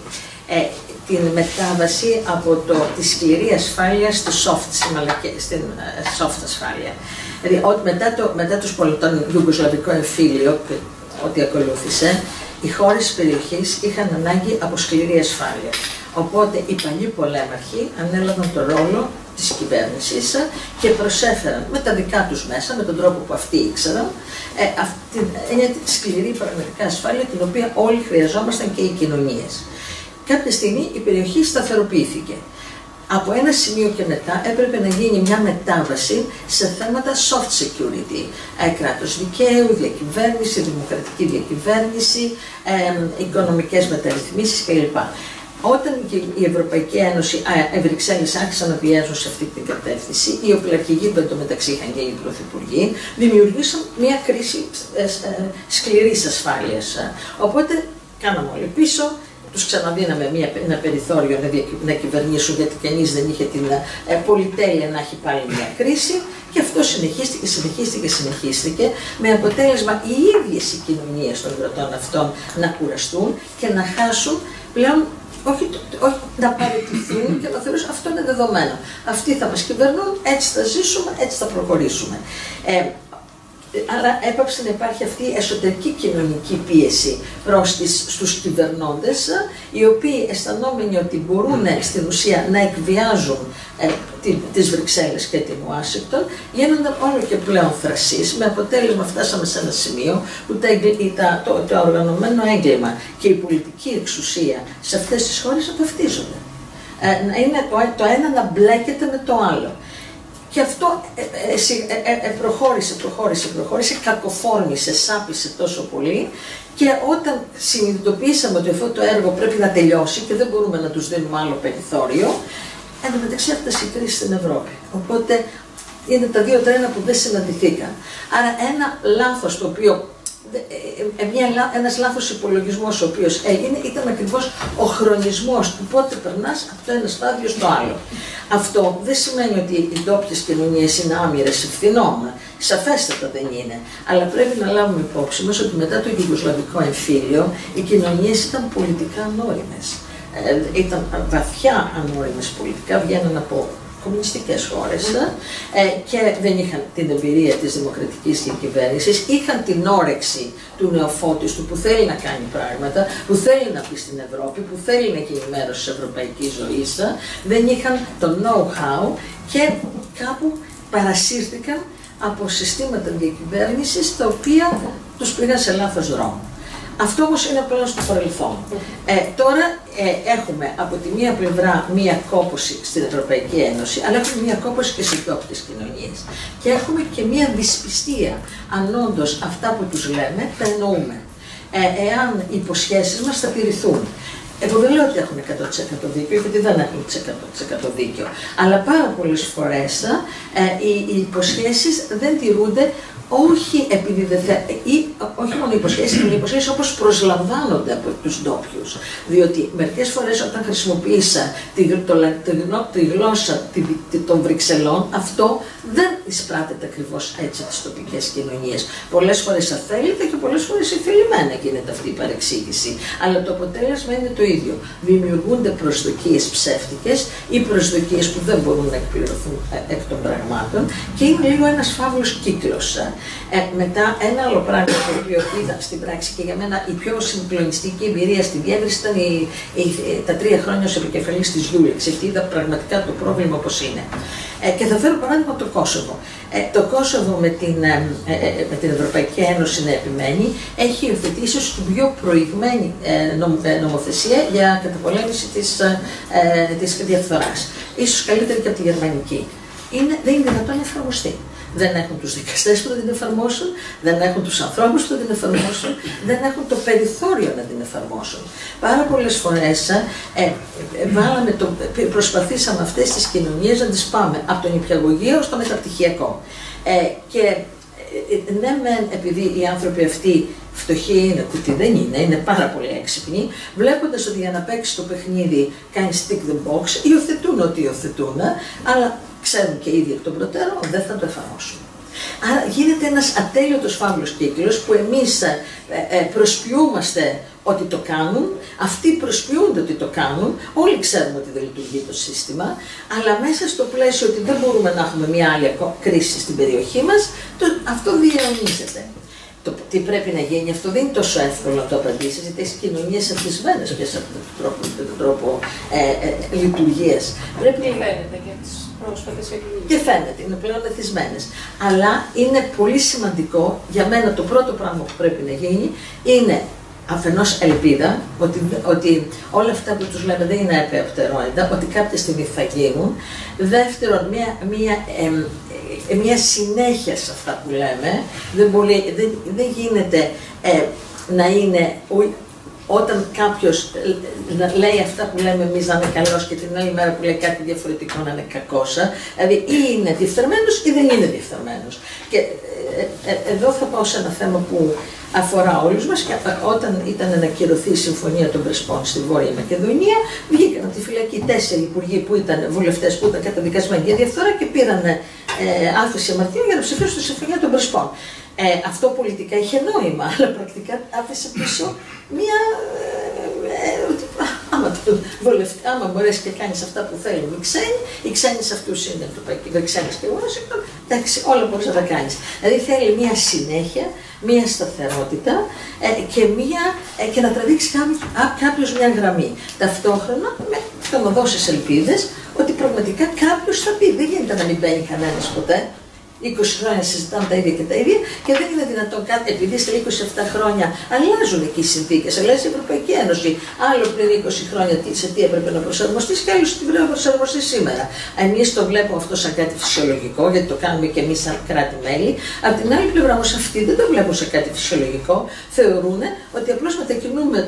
την μετάβαση από τη σκληρή ασφάλεια στη στην soft ασφάλεια. Δηλαδή, μετά τον Ιουγκοσλαβικό εμφύλιο, ό,τι ακολούθησε, οι χώρες της περιοχής είχαν ανάγκη από σκληρή ασφάλεια. Οπότε οι παλιοί πολέμαρχοι ανέλαβαν το ρόλο της κυβέρνησης και προσέφεραν με τα δικά τους μέσα, με τον τρόπο που αυτοί ήξεραν, αυτή τη σκληρή πραγματικά ασφάλεια, την οποία όλοι χρειαζόμασταν και οι κοινωνίες. Κάποια στιγμή η περιοχή σταθεροποιήθηκε. Από ένα σημείο και μετά έπρεπε να γίνει μια μετάβαση σε θέματα soft security, κράτος δικαίου, διακυβέρνηση, δημοκρατική διακυβέρνηση, οικονομικές μεταρρυθμίσεις κλπ. Όταν η Ευρωπαϊκή Ένωση, οι Βρυξέλλες άρχισαν να πιέζουν σε αυτή την κατεύθυνση, οι οπλαρχηγοί που εντωμεταξύ είχαν και οι πρωθυπουργοί, δημιουργήσαν μια κρίση σκληρής ασφάλειας. Οπότε κάναμε όλοι πίσω. Τους ξαναδίναμε ένα περιθώριο να κυβερνήσουν, γιατί κανείς δεν είχε την πολυτέλεια να έχει πάλι μια κρίση, και αυτό συνεχίστηκε, με αποτέλεσμα οι ίδιες οι κοινωνίες των κρατών αυτών να κουραστούν και να χάσουν πλέον, όχι να παραιτηθούν και να θεωρήσουν αυτό είναι δεδομένο. Αυτοί θα μας κυβερνούν, έτσι θα ζήσουμε, έτσι θα προχωρήσουμε. Αλλά έπαψε να υπάρχει αυτή η εσωτερική κοινωνική πίεση στους κυβερνώντες, οι οποίοι αισθανόμενοι ότι μπορούν στην ουσία να εκβιάζουν τις Βρυξέλλες και την Ουάσιγκτον, γίνονταν όλο και πλέον θρασείς, με αποτέλεσμα φτάσαμε σε ένα σημείο που το οργανωμένο έγκλημα και η πολιτική εξουσία σε αυτές τις χώρες να ταυτίζονται. Το ένα να μπλέκεται με το άλλο. Και αυτό προχώρησε, κακοφόρμησε, σάπισε τόσο πολύ, και όταν συνειδητοποιήσαμε ότι αυτό το έργο πρέπει να τελειώσει και δεν μπορούμε να τους δίνουμε άλλο περιθώριο, εν τω μεταξύ έφτασε η κρίση στην Ευρώπη. Οπότε είναι τα δύο τρένα που δεν συναντηθήκαν. Άρα ένα λάθος το οποίο, ένας λάθος υπολογισμός ο οποίος έγινε ήταν ακριβώς ο χρονισμός του πότε περνάς από το ένα στάδιο στο άλλο. Αυτό δεν σημαίνει ότι οι ντόπιες κοινωνίες είναι άμυρες ευθυνών, σαφέστατα δεν είναι, αλλά πρέπει να λάβουμε υπόψη μας ότι μετά το Ιουγκοσλαβικό εμφύλιο οι κοινωνίες ήταν πολιτικά ανώριμες. Ήταν βαθιά ανώριμες πολιτικά, βγαίναν από κομμουνιστικές χώρες και δεν είχαν την εμπειρία της δημοκρατικής διακυβέρνησης, είχαν την όρεξη του νεοφώτιστου που θέλει να κάνει πράγματα, που θέλει να πει στην Ευρώπη, που θέλει να γίνει μέρος της ευρωπαϊκής ζωής, δεν είχαν το know-how και κάπου παρασύρθηκαν από συστήματα διακυβέρνησης τα οποία τους πήγαν σε λάθος δρόμο. Αυτό όμως είναι πλέον στο παρελθόν. Τώρα έχουμε από τη μία πλευρά μία κόπωση στην Ευρωπαϊκή Ένωση, αλλά έχουμε μία κόπωση και στις ντόπιες κοινωνίες. Και έχουμε και μία δυσπιστία αν όντως αυτά που τους λέμε τα εννοούμε. Εάν οι υποσχέσεις μας θα τηρηθούν. Εγώ δεν λέω ότι έχουν 100% δίκιο, γιατί δεν έχουν 100% δίκιο. Αλλά πάρα πολλές φορές οι υποσχέσεις δεν τηρούνται όχι επειδή δεν όχι μόνο υποσχέσεις, αλλά υποσχέσεις όπως προσλαμβάνονται από τους ντόπιους. Διότι μερικές φορές όταν χρησιμοποίησα τη γλώσσα των Βρυξελών, αυτό δεν εισπράτεται ακριβώς έτσι τις τοπικές κοινωνίες. Πολλές φορές αθέλητα και πολλές φορές ηθελημένα γίνεται αυτή η παρεξήγηση. Αλλά το αποτέλεσμα είναι το ίδιο. Δημιουργούνται προσδοκίες ψεύτικες ή προσδοκίες που δεν μπορούν να εκπληρωθούν εκ των πραγμάτων και είναι λίγο ένας φαύλος κύκλος. Μετά ένα άλλο πράγμα το οποίο είδα στην πράξη και για μένα η πιο συγκλονιστική εμπειρία στη διεύρυνση ήταν τα 3 χρόνια ως επικεφαλής της Γιούλεξ. Εκεί είδα πραγματικά το πρόβλημα όπως είναι. Και θα φέρω παράδειγμα το Κόσοβο. Το Κόσοβο με την Ευρωπαϊκή Ένωση να επιμένει έχει υιοθετήσει ίσως την πιο προηγμένη νομοθεσία για καταπολέμηση της διαφθοράς. Ίσως καλύτερη και από τη γερμανική. Δεν είναι δυνατόν να εφαρμοστεί. Δεν έχουν τους δικαστές που να την εφαρμόσουν, δεν έχουν τους ανθρώπους που να την εφαρμόσουν, δεν έχουν το περιθώριο να την εφαρμόσουν. Πάρα πολλές φορές προσπαθήσαμε αυτές τις κοινωνίες να τις πάμε από τον νηπιαγωγείο στο μεταπτυχιακό. Και ναι μεν επειδή οι άνθρωποι αυτοί φτωχοί είναι, ότι δεν είναι πάρα πολύ έξυπνοι, βλέποντας ότι για να παίξει το παιχνίδι κάνει stick the box, υιοθετούν ό,τι υιοθετούν, αλλά ξέρουν και ήδη εκ των προτέρων δεν θα το εφαρμόσουν. Άρα γίνεται ένας ατέλειωτος φαύλος κύκλος που εμείς προσποιούμαστε ότι το κάνουν, αυτοί προσποιούνται ότι το κάνουν, όλοι ξέρουμε ότι δεν λειτουργεί το σύστημα, αλλά μέσα στο πλαίσιο ότι δεν μπορούμε να έχουμε μια άλλη κρίση στην περιοχή μας, αυτό διαιωνίζεται. Τι πρέπει να γίνει, αυτό δεν είναι τόσο εύκολο να το απαντήσεις, γιατί έχει κοινωνίες εθισμένες πια σε αυτόν τον τρόπο λειτουργίας. Φαίνεται και τις πρόσφατες εκλογές. Και φαίνεται, είναι πλέον εθισμένες. Αλλά είναι πολύ σημαντικό, για μένα το πρώτο πράγμα που πρέπει να γίνει είναι αφενός ελπίδα, ότι όλα αυτά που τους λέμε δεν είναι απευτερόιδα, ότι κάποια στιγμή θα γίνουν. Δεύτερον, μια συνέχεια σε αυτά που λέμε. Δεν γίνεται να είναι όταν κάποιος λέει αυτά που λέμε εμείς να είναι καλός και την άλλη μέρα που λέει κάτι διαφορετικό να είναι κακός. Δηλαδή ή είναι διεφθαρμένος ή δεν είναι διεφθαρμένος. Και εδώ θα πάω σε ένα θέμα που αφορά όλους μας και όταν ήταν να ακυρωθεί η Συμφωνία των Πρεσπών στη Βόρεια Μακεδονία, βγήκαν από τη φυλακή 4 υπουργοί που ήταν βουλευτές που ήταν καταδικασμένοι για διαφθορά και πήραν άφηση αμαρτίου για να ψηφίσουν τη Συμφωνία των Πρεσπών. Αυτό πολιτικά είχε νόημα, αλλά πρακτικά άφησε πίσω μία. Άμα μπορέσει και κάνεις αυτά που θέλουν οι ξένοι, οι ξένοι σε αυτούς είναι ευρωπαϊκοί, δεν ξένες και Washington, εντάξει, όλα μπορείς να τα κάνεις. Δηλαδή θέλει μία συνέχεια, μία σταθερότητα και να τραβήξει κάποιος μια γραμμή. Ταυτόχρονα το να δώσεις ελπίδες ότι πραγματικά κάποιος θα πει, δεν γίνεται να μην μπαίνει κανένας ποτέ. 20 χρόνια συζητάμε τα ίδια και τα ίδια και δεν είναι δυνατόν κάτι, επειδή στα 27 χρόνια αλλάζουν εκεί οι συνθήκες, αλλάζει η Ευρωπαϊκή Ένωση. Άλλο πριν 20 χρόνια σε τι έπρεπε να προσαρμοστεί και άλλο τι πρέπει να προσαρμοστεί σήμερα. Εμείς το βλέπουμε αυτό σαν κάτι φυσιολογικό, γιατί το κάνουμε και εμείς σαν κράτη-μέλη. Απ' την άλλη πλευρά όμως αυτοί δεν το βλέπουν σαν κάτι φυσιολογικό. Θεωρούν ότι απλώς μετακινούμε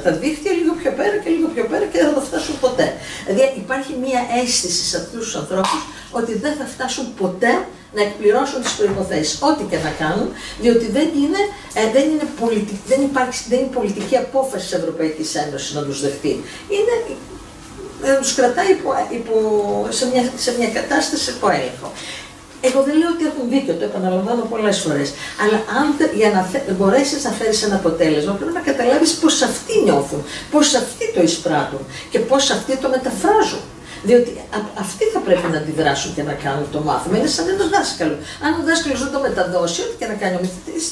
τα δίχτυα λίγο πιο πέρα και λίγο πιο πέρα και δεν θα φτάσουν ποτέ. Δηλαδή υπάρχει μία αίσθηση σε αυτούς τους ανθρώπους ότι δεν θα φτάσουν ποτέ να εκπληρώσουν τις προϋποθέσεις, ό,τι και να κάνουν, διότι δεν είναι πολιτική απόφαση της Ευρωπαϊκής Ένωσης να τους δεχτεί. Να τους κρατάει σε μια κατάσταση υπό έλεγχο. Εγώ δεν λέω ότι έχουν δίκιο, το επαναλαμβάνω πολλές φορές, αλλά για να μπορέσεις να φέρεις ένα αποτέλεσμα πρέπει να καταλάβεις πώς αυτοί νιώθουν, πώς αυτοί το εισπράττουν και πώς αυτοί το μεταφράζουν. Διότι αυτοί θα πρέπει να αντιδράσουν και να κάνουν το μάθημα. Είναι σαν ένα δάσκαλο. Αν ο δάσκαλος δεν το μεταδώσει, ό,τι και να κάνει ο μαθητής,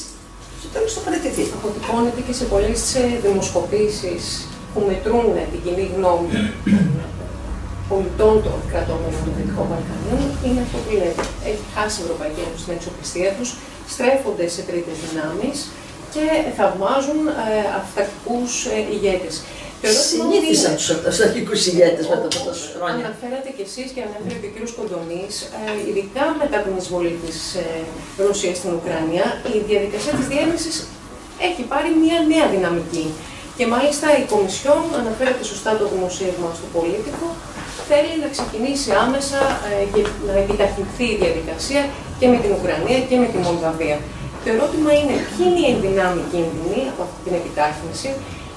στο τέλος θα παραιτηθεί. Αποτυπώνεται και σε πολλές δημοσκοπήσεις που μετρούν την κοινή γνώμη πολιτών των κρατώμενων των Δυτικών Βαλκανίων, είναι αυτό που λέτε. Έχει χάσει η Ευρωπαϊκή Ένωση την αξιοπιστία τους, στρέφονται σε τρίτες δυνάμεις και θαυμάζουν αυταρχικούς ηγέτες. Συνήθισαν τους αυταρχικούς ηγέτες μετά από τόσα χρόνια. Αναφέρατε κι εσείς και αναφέρατε και ο κ. Κοντονής, ειδικά μετά την εισβολή της Ρωσίας στην Ουκρανία, η διαδικασία της διεύρυνσης έχει πάρει μια νέα δυναμική. Και μάλιστα η Κομισιόν, αναφέρεται σωστά το δημοσίευμα στο Πολίτικο, θέλει να ξεκινήσει άμεσα και να επιταχυνθεί η διαδικασία και με την Ουκρανία και με τη Μολδαβία. Το ερώτημα είναι ποιοι είναι οι ενδυνάμοι κίνδυνοι από αυτή την επιτάχυνση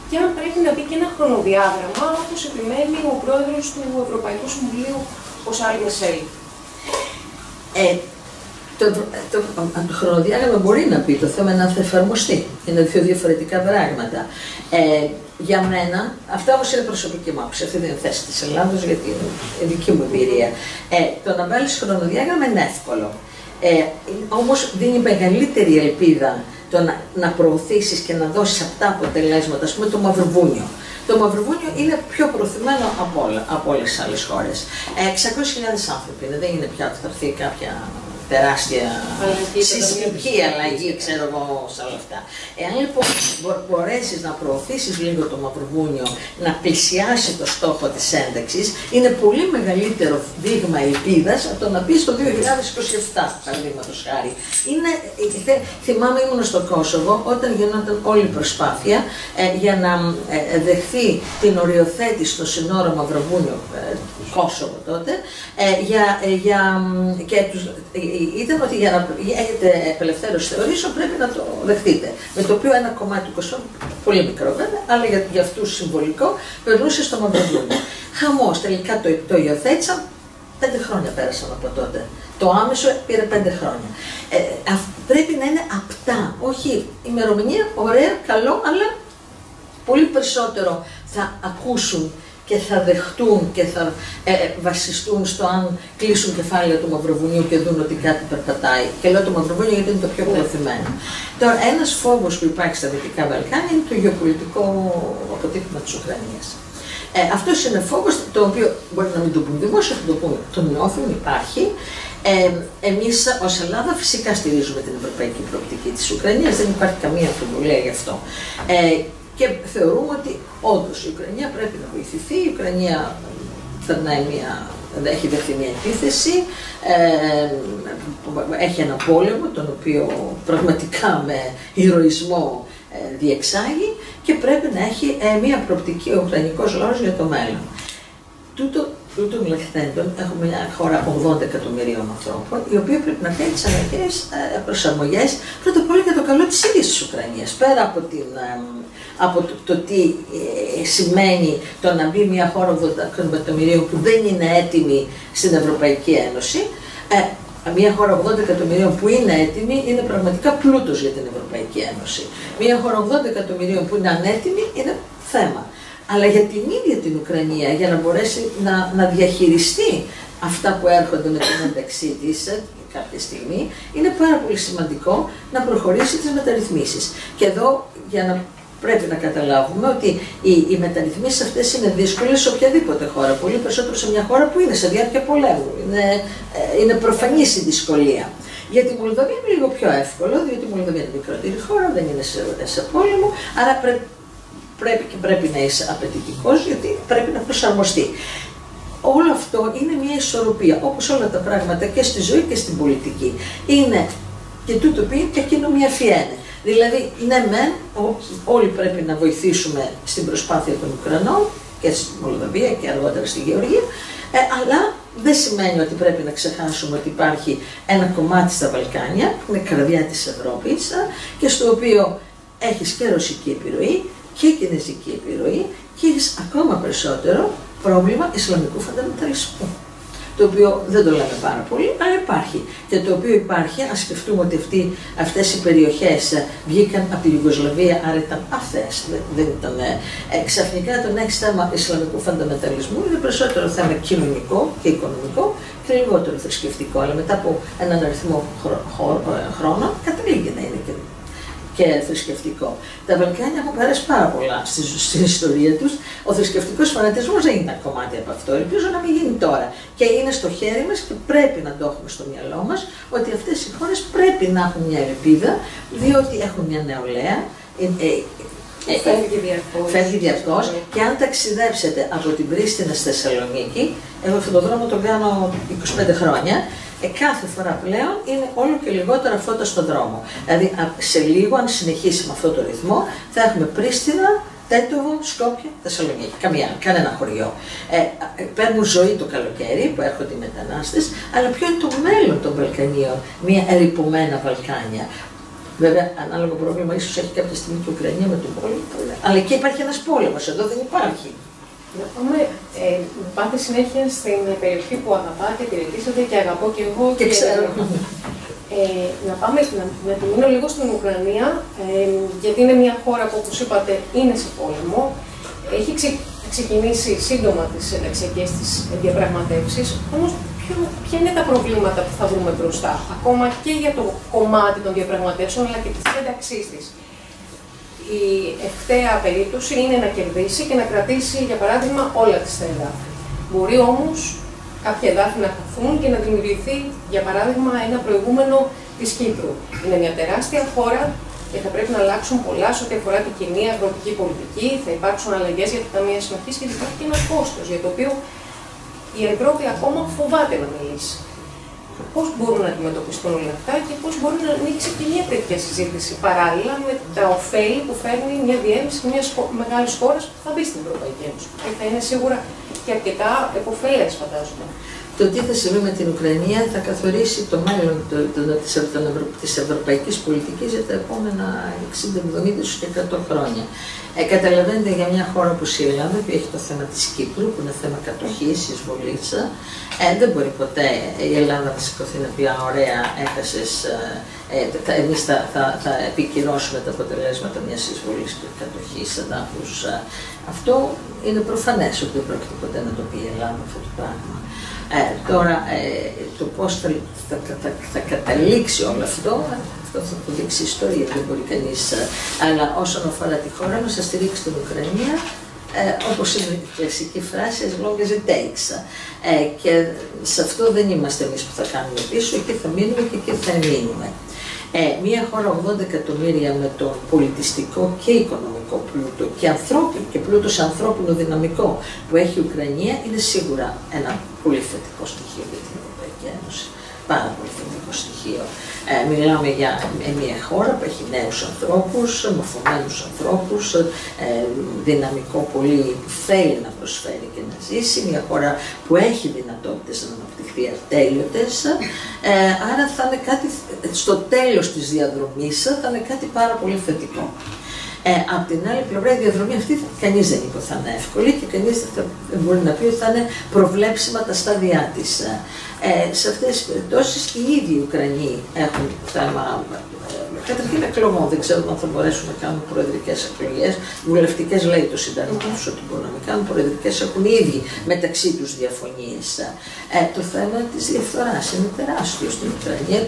και αν πρέπει να μπει και ένα χρονοδιάγραμμα, όπως επιμένει ο πρόεδρος του Ευρωπαϊκού Συμβουλίου, ο Σαρλς Μισελ. Το χρονοδιάγραμμα μπορεί να πει, το θέμα είναι αν θα εφαρμοστεί. Είναι δύο διαφορετικά πράγματα. Για μένα, αυτά όμως είναι προσωπική μου άποψη. Αυτή δεν είναι θέση της Ελλάδος, γιατί είναι δική μου εμπειρία. Το να βάλεις χρονοδιάγραμμα είναι εύκολο. Όμως δίνει μεγαλύτερη ελπίδα το να προωθήσεις και να δώσεις αυτά αποτελέσματα, ας πούμε το Μαυροβούνιο. Το Μαυροβούνιο είναι πιο προωθημένο από όλες τις άλλες χώρες. 600.000 άνθρωποι είναι, δεν είναι πια ότι θα έρθει κάποια τεράστια σεισμική αλλαγή, ξέρω εγώ, σε όλα αυτά. Εάν λοιπόν μπορέσεις να προωθήσεις λίγο το Μαυροβούνιο, να πλησιάσει το στόχο της ένταξης, είναι πολύ μεγαλύτερο δείγμα ελπίδας από το να πεις το 2027, παραδείγματος χάρη. Θυμάμαι ήμουν στο Κόσοβο όταν γινόταν όλη η προσπάθεια για να δεχθεί την οριοθέτηση στο σύνορο Μαυροβούνιο-Κόσοβο τότε, ήταν ότι για να έχετε απελευθέρωση θεωρήσεων πρέπει να το δεχτείτε. Με το οποίο ένα κομμάτι του Κωσόβου, πολύ μικρό βέβαια, αλλά για αυτούς συμβολικό, περνούσε στο Μαυροβούνιο. Χαμός, τελικά το υιοθέτησαν, 5 χρόνια πέρασαν από τότε. Το άμεσο πήρε 5 χρόνια. Πρέπει να είναι απτά, όχι ημερομηνία, ωραία, καλό, αλλά πολύ περισσότερο θα ακούσουν και θα δεχτούν και θα βασιστούν στο αν κλείσουν κεφάλαια του Μαυροβουνίου και δουν ότι κάτι περπατάει. Και λέω το Μαυροβούνιο γιατί είναι το πιο προωθημένο. Τώρα, ένας φόβος που υπάρχει στα Δυτικά Βαλκάνια είναι το γεωπολιτικό αποτύπωμα της Ουκρανίας. Αυτός είναι φόβος, το οποίο μπορεί να μην το πούν δημόσια, θα το πούν, τον νιώθουν, υπάρχει. Εμείς ως Ελλάδα φυσικά στηρίζουμε την ευρωπαϊκή προοπτική της Ουκρανίας, δεν υπάρχει καμία αμφιβολία γι' αυτό. Και θεωρούμε ότι όντως η Ουκρανία πρέπει να βοηθηθεί. Η Ουκρανία έχει δεχτεί μια επίθεση, έχει ένα πόλεμο τον οποίο πραγματικά με ηρωισμό διεξάγει και πρέπει να έχει μια προοπτική ο ουκρανικός λαός για το μέλλον. Τούτων λεχθέντων έχουμε μια χώρα 80 εκατομμυρίων ανθρώπων, η οποία πρέπει να κάνει τις αναγκαίες προσαρμογές, πρώτα απ' όλα για το καλό της ίδιας της Ουκρανίας. Πέρα από το τι σημαίνει το να μπει μια χώρα 80 εκατομμυρίων που δεν είναι έτοιμη στην Ευρωπαϊκή Ένωση, μια χώρα 80 εκατομμυρίων που είναι έτοιμη είναι πραγματικά πλούτος για την Ευρωπαϊκή Ένωση. Μια χώρα 80 εκατομμυρίων που είναι ανέτοιμη είναι θέμα. Αλλά για την ίδια την Ουκρανία, για να μπορέσει να διαχειριστεί αυτά που έρχονται με την ένταξή της κάποια στιγμή, είναι πάρα πολύ σημαντικό να προχωρήσει τις μεταρρυθμίσεις. Και εδώ πρέπει να καταλάβουμε ότι οι μεταρρυθμίσεις αυτές είναι δύσκολες σε οποιαδήποτε χώρα, πολύ περισσότερο σε μια χώρα που είναι σε διάρκεια πολέμου. Είναι προφανής η δυσκολία. Για τη Μολδαβία είναι λίγο πιο εύκολο, διότι η Μολδαβία είναι μικρότερη χώρα, δεν είναι σε πόλεμο, άρα πρέπει να είσαι απαιτητικός, γιατί πρέπει να προσαρμοστεί. Όλο αυτό είναι μια ισορροπία, όπως όλα τα πράγματα και στη ζωή και στην πολιτική. Είναι και τούτο πει και εκείνο μια φιένε. Δηλαδή, ναι μεν, όλοι πρέπει να βοηθήσουμε στην προσπάθεια των Ουκρανών και στη Μολδαβία και αργότερα στη Γεωργία, αλλά δεν σημαίνει ότι πρέπει να ξεχάσουμε ότι υπάρχει ένα κομμάτι στα Βαλκάνια, που είναι καρδιά της Ευρώπης και στο οποίο έχεις και ρωσική επιρροή και κινεζική επιρροή και έχεις ακόμα περισσότερο πρόβλημα ισλαμικού φανταμεταλισμού. Το οποίο δεν το λέμε πάρα πολύ, αλλά υπάρχει. Και το οποίο υπάρχει, ας σκεφτούμε ότι αυτές οι περιοχές βγήκαν από τη Ιουγκοσλαβία, άρα ήταν αθέες. Δεν ήταν, ξαφνικά το να έχεις θέμα ισλαμικού φανταμεταλισμού είναι περισσότερο θέμα κοινωνικό και οικονομικό και λιγότερο θρησκευτικό. Αλλά μετά από έναν αριθμό χρόνων καταλήγει να είναι και θρησκευτικό. Τα Βαλκάνια έχουν περάσει πάρα πολλά στην ιστορία τους. Ο θρησκευτικός φανατισμός δεν είναι ένα κομμάτι από αυτό. Ελπίζω να μην γίνει τώρα. Και είναι στο χέρι μας και πρέπει να το έχουμε στο μυαλό μας ότι αυτές οι χώρες πρέπει να έχουν μια ελπίδα, διότι έχουν μια νεολαία. Φεύγει διαρκώς και αν ταξιδέψετε από την Πρίστινα στη Θεσσαλονίκη, εγώ αυτόν τον δρόμο τον κάνω 25 χρόνια, κάθε φορά πλέον είναι όλο και λιγότερα φώτα στον δρόμο. Δηλαδή σε λίγο, αν συνεχίσει με αυτό το ρυθμό, θα έχουμε Πρίστινα Τέτοβο, Σκόπια, Θεσσαλονίκη. Κανένα χωριό. Παίρνουν ζωή το καλοκαίρι που έρχονται οι μετανάστες, αλλά ποιο είναι το μέλλον των Βαλκανίων, μια ερειπωμένα Βαλκάνια. Βέβαια, ανάλογο πρόβλημα ίσως έχει κάποια στιγμή και η Ουκρανία με τον πόλεμο, αλλά εκεί υπάρχει ένας πόλεμος, εδώ δεν υπάρχει. Να πάτε συνέχεια στην περιοχή που αγαπάτε, υπηρετήσατε και αγαπώ και εγώ. Και ξέρω. Να πάμε να επιμείνω λίγο στην Ουκρανία, γιατί είναι μια χώρα που, όπως είπατε, είναι σε πόλεμο. Έχει ξεκινήσει σύντομα τις ενταξιακές της διαπραγματεύσεις, όμως ποια είναι τα προβλήματα που θα βρούμε μπροστά, ακόμα και για το κομμάτι των διαπραγματεύσεων, αλλά και της ένταξής της. Η ευκταία περίπτωση είναι να κερδίσει και να κρατήσει, για παράδειγμα, όλα τις τα εδάφη. Μπορεί όμως κάποια εδάφη να χαθούν και να δημιουργηθεί, για παράδειγμα, ένα προηγούμενο της Κύπρου. Είναι μια τεράστια χώρα και θα πρέπει να αλλάξουν πολλά σε ό,τι αφορά την κοινή αγροτική πολιτική, θα υπάρξουν αλλαγές για τα ταμεία συνοχής και υπάρχει και ένα κόστος, για το οποίο η Ευρώπη ακόμα φοβάται να μιλήσει. Πώς μπορούν να αντιμετωπιστούν όλα αυτά και πώς μπορεί να ανοίξει και μια τέτοια συζήτηση παράλληλα με τα ωφέλη που φέρνει μια διεύρυνση μια μεγάλη χώρα που θα μπει στην Ευρωπαϊκή Ένωση. Και θα είναι σίγουρα και αρκετά επωφελές, φαντάζομαι. Το τι θα συμβεί με την Ουκρανία θα καθορίσει το μέλλον της ευρωπαϊκής πολιτικής για τα επόμενα 60, 70 και 100 χρόνια. Καταλαβαίνετε, για μια χώρα όπως η Ελλάδα, που έχει το θέμα της Κύπρου, που είναι θέμα κατοχής, εισβολής, δεν μπορεί ποτέ η Ελλάδα να σηκωθεί να πει ωραία, έχασες, εμείς θα επικυρώσουμε τα αποτελέσματα μιας εισβολής και κατοχής εδάφους. Αυτό είναι προφανές ότι δεν πρόκειται ποτέ να το πει η Ελλάδα αυτό το πράγμα. Τώρα, το πώς θα καταλήξει όλο αυτό, αυτό θα το δείξει η ιστορία, δεν μπορεί κανείς. Αλλά όσον αφορά τη χώρα μας, θα στηρίξει την Ουκρανία, όπως είναι η κλασική φράση, as long as it takes. Και σε αυτό δεν είμαστε εμείς που θα κάνουμε πίσω, εκεί θα μείνουμε και εκεί θα μείνουμε. Μια χώρα 80 εκατομμύρια με τον πολιτιστικό και οικονομικό πλούτο και πλούτο σε ανθρώπινο δυναμικό που έχει η Ουκρανία είναι σίγουρα ένα πολύ θετικό στοιχείο για την Ευρωπαϊκή Ένωση. Πάρα πολύ θετικό στοιχείο. Μιλάμε για μια χώρα που έχει νέους ανθρώπους, μορφωμένους ανθρώπους, δυναμικό πολύ που θέλει να προσφέρει και να ζήσει, μια χώρα που έχει δυνατότητες να αναπτυχθεί ατέλειωτες, άρα θα είναι κάτι, στο τέλος της διαδρομής θα είναι κάτι πάρα πολύ θετικό. Απ' την άλλη πλευρά, η διαδρομή αυτή κανείς δεν είπε ότι θα είναι εύκολη και κανείς δεν μπορεί να πει ότι θα είναι προβλέψιμα τα στάδια της. Σε αυτές τις περιπτώσεις οι ίδιοι οι Ουκρανοί έχουν θέμα καταρχήν εκλογών. Δεν ξέρουν αν θα μπορέσουν να κάνουν προεδρικές εκλογές. Βουλευτικές λέει το Σύνταγμα τους ότι μπορούν να μην κάνουν. Προεδρικές έχουν οι ίδιοι μεταξύ τους διαφωνίες. Το θέμα της διαφθοράς είναι τεράστιο στην Ουκρανία.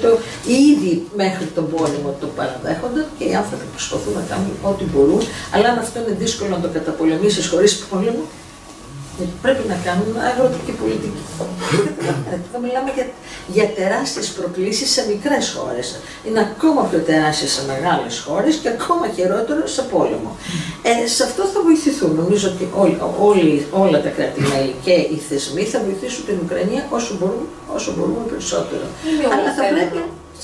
Οι ίδιοι μέχρι τον πόλεμο το παραδέχονται και οι άνθρωποι προσπαθούν να κάνουν ό,τι μπορούν. Αλλά αν αυτό είναι δύσκολο να το καταπολεμήσεις χωρίς πόλεμο, πρέπει να κάνουν αγροτική πολιτική. Εδώ μιλάμε για τεράστιες προκλήσεις σε μικρές χώρες. Είναι ακόμα πιο τεράστιες σε μεγάλες χώρες και ακόμα χειρότερο σε πόλεμο. Σε αυτό θα βοηθηθούν. Νομίζω ότι όλα τα κράτη-μέλη και οι θεσμοί θα βοηθήσουν την Ουκρανία όσο μπορούμε περισσότερο. Αλλά θα πρέπει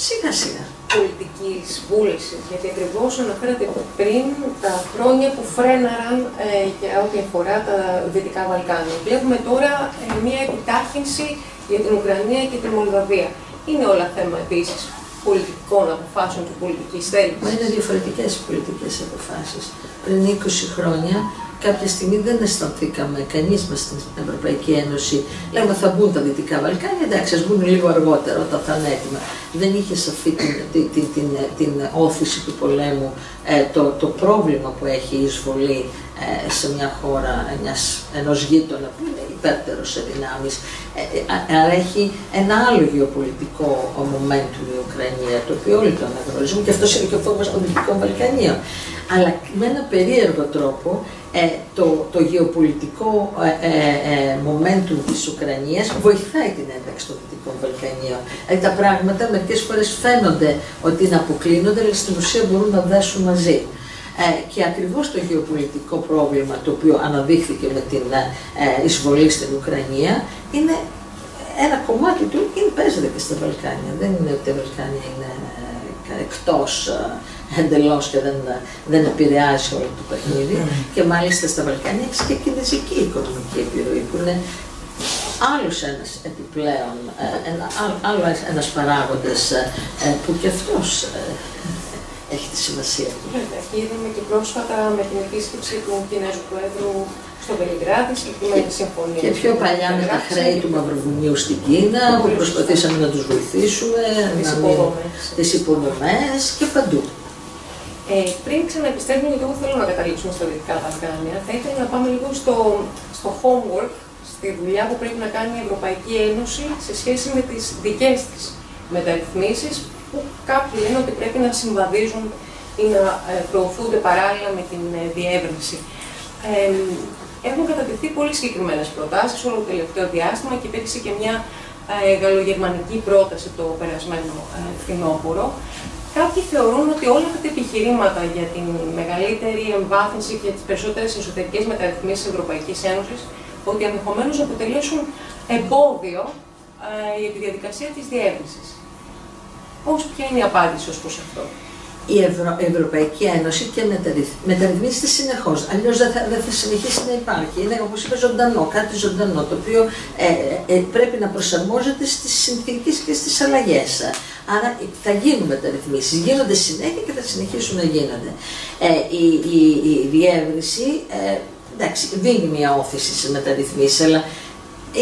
σιγά-σιγά. Πολιτικής βούλησης, γιατί ακριβώς αναφέρατε πριν τα χρόνια που φρέναραν για ό,τι αφορά τα Δυτικά Βαλκάνια. Βλέπουμε τώρα μια επιτάχυνση για την Ουκρανία και την Μολδαβία. Είναι όλα θέμα επίσης πολιτικών αποφάσεων και πολιτικής θέλησης. Μα είναι διαφορετικές πολιτικές αποφάσεις. Πριν 20 χρόνια κάποια στιγμή δεν αισθανθήκαμε κανείς μας στην Ευρωπαϊκή Ένωση. Λέμε θα μπουν τα Δυτικά Βαλκάνια, εντάξει, ας μπουν λίγο αργότερα όταν θα είναι έτοιμα. Δεν είχε αυτή την όθηση του πολέμου, το πρόβλημα που έχει η εισβολή σε μια χώρα ενός γείτονα που είναι υπέρτερο σε δυνάμεις. Άρα έχει ένα άλλο γεωπολιτικό momentum η Ουκρανία, το οποίο όλοι το αναγνωρίζουμε και αυτός είναι και ο φόβος των Δυτικών Βαλκανίων. Αλλά με ένα περίεργο τρόπο το γεωπολιτικό momentum της Ουκρανίας βοηθάει την ένταξη των Δυτικών Βαλκανίων. Τα πράγματα μερικές φορές φαίνονται ότι είναι αποκλίνονται, αλλά στην ουσία μπορούν να δέσουν μαζί. Και ακριβώς το γεωπολιτικό πρόβλημα το οποίο αναδείχθηκε με την εισβολή στην Ουκρανία είναι ένα κομμάτι του, παίζεται και στα Βαλκάνια. Δεν είναι ότι τα Βαλκάνια είναι εκτός εντελώς και δεν επηρεάζει όλο το παιχνίδι. Και μάλιστα στα Βαλκάνια έχει και κινέζικη οικονομική επιρροή, που είναι άλλος ένας επιπλέον, ένας παράγοντας που και αυτός έχει τη σημασία του. Και είδαμε και πρόσφατα με την επίσκεψη του Κινέζου Προέδρου στο Βελιγράδι, συγκεκριμένη συμφωνία. Και πιο παλιά με τα χρέη του Μαυροβουνίου στην Κίνα, που προσπαθήσαμε να τους βοηθήσουμε, τις υποδομές και παντού. Πριν ξαναεπιστρέφουμε, γιατί εγώ θέλω να καταλήξουμε στα Δυτικά Βαλκάνια, θα ήθελα να πάμε λίγο στο homework, στη δουλειά που πρέπει να κάνει η Ευρωπαϊκή Ένωση σε σχέση με τις δικές της μεταρρυθμίσεις, που κάποιοι λένε ότι πρέπει να συμβαδίζουν ή να προωθούνται παράλληλα με την διεύρυνση. Έχουν κατατεθεί πολύ συγκεκριμένες προτάσεις όλο το τελευταίο διάστημα και υπήρξε και μια γαλλογερμανική πρόταση το περασμένο φθινόπωρο. Κάποιοι θεωρούν ότι όλα αυτά τα επιχειρήματα για την μεγαλύτερη εμβάθυνση και τις περισσότερες εσωτερικές μεταρρυθμίσεις της Ευρωπαϊκής Ένωσης, ότι ενδεχομένως να αποτελέσουν εμπόδιο για τη διαδικασία της διεύρυνσης. Ποια είναι η απάντηση ως προς αυτό? Η Ευρωπαϊκή Ένωση και μεταρρυθμίζεται συνεχώς, αλλιώς δεν θα συνεχίσει να υπάρχει. Είναι, όπως είπε, ζωντανό, κάτι ζωντανό, το οποίο πρέπει να προσαρμόζεται στις συνθήκες και στις αλλαγές. Άρα θα γίνουν μεταρρυθμίσεις, γίνονται συνέχεια και θα συνεχίσουν να γίνονται. Η διεύρυνση, εντάξει, δίνει μια όθηση σε μεταρρυθμίσεις, αλλά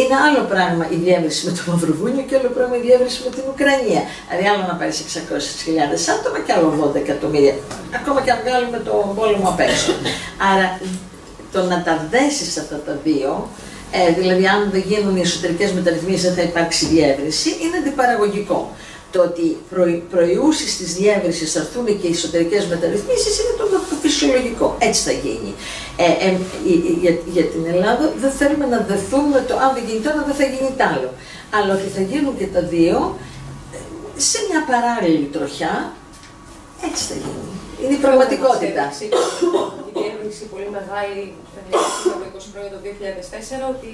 είναι άλλο πράγμα η διεύρυνση με το Μαυροβούνιο και άλλο πράγμα η διεύρυνση με την Ουκρανία. Δηλαδή, άλλο να πάρει 600.000 άτομα και άλλο 80 εκατομμύρια. Ακόμα και αν βγάλουμε τον πόλεμο απ' έξω. Άρα, το να τα δέσεις αυτά τα δύο, δηλαδή, αν δεν γίνουν οι εσωτερικές μεταρρυθμίσεις, δεν θα υπάρξει διεύρυνση, είναι αντιπαραγωγικό. Το ότι προϊούσεις της διεύρυνσης θα έρθουν και οι εσωτερικές μεταρρυθμίσεις είναι το φυσιολογικό. Έτσι θα γίνει. Για την Ελλάδα δεν θέλουμε να δεθούμε το αν δεν γίνει το ένα, δεν θα γίνει τ' άλλο. Αλλά ότι θα γίνουν και τα δύο σε μια παράλληλη τροχιά, έτσι θα γίνει. Είναι η πραγματικότητα. Η διεύρυνση πολύ μεγάλη το 20 το 2004, ότι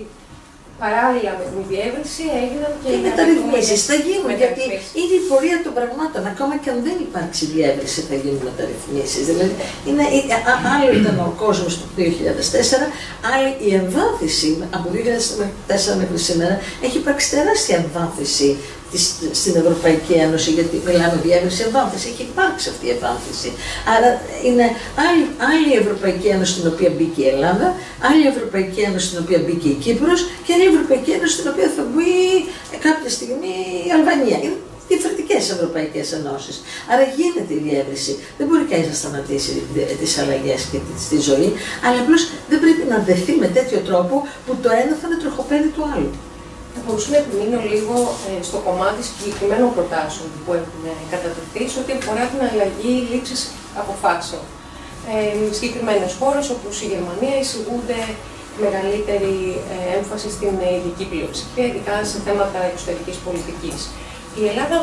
παράλληλα με την διεύρυνση έγιναν και οι μεταρρυθμίσεις. Θα γίνουν, γιατί είναι η πορεία των πραγμάτων. Ακόμα και αν δεν υπάρξει διεύρυνση, θα γίνουν μεταρρυθμίσεις. Δηλαδή, άλλο ήταν ο κόσμος του 2004, άλλη η εμβάθυνση από το 2004 μέχρι σήμερα. Έχει υπάρξει τεράστια εμβάθυνση στην Ευρωπαϊκή Ένωση, γιατί μιλάμε διεύρυνση, εμβάθυνση. Έχει υπάρξει αυτή η εμβάθυνση. Άρα είναι άλλη η Ευρωπαϊκή Ένωση στην οποία μπήκε η Ελλάδα, άλλη η Ευρωπαϊκή Ένωση στην οποία μπήκε η Κύπρος και άλλη η Ευρωπαϊκή Ένωση στην οποία θα μπει κάποια στιγμή η Αλβανία. Είναι διαφορετικές ευρωπαϊκές ενώσεις. Άρα γίνεται η διεύρυνση. Δεν μπορεί κανείς να σταματήσει τις αλλαγές και τη ζωή, αλλά απλώς δεν πρέπει να δεθεί με τέτοιο τρόπο που το ένα θα είναι τροχοπέδι του άλλου. Θα μπορούσα να επιμείνω λίγο στο κομμάτι συγκεκριμένων προτάσεων που έχουν κατατεθεί σε ό,τι αφορά την αλλαγή λήψης αποφάσεων. Συγκεκριμένες χώρες όπως η Γερμανία εισηγούνται μεγαλύτερη έμφαση στην ειδική πλειοψηφία, ειδικά σε θέματα εξωτερικής πολιτικής. Η Ελλάδα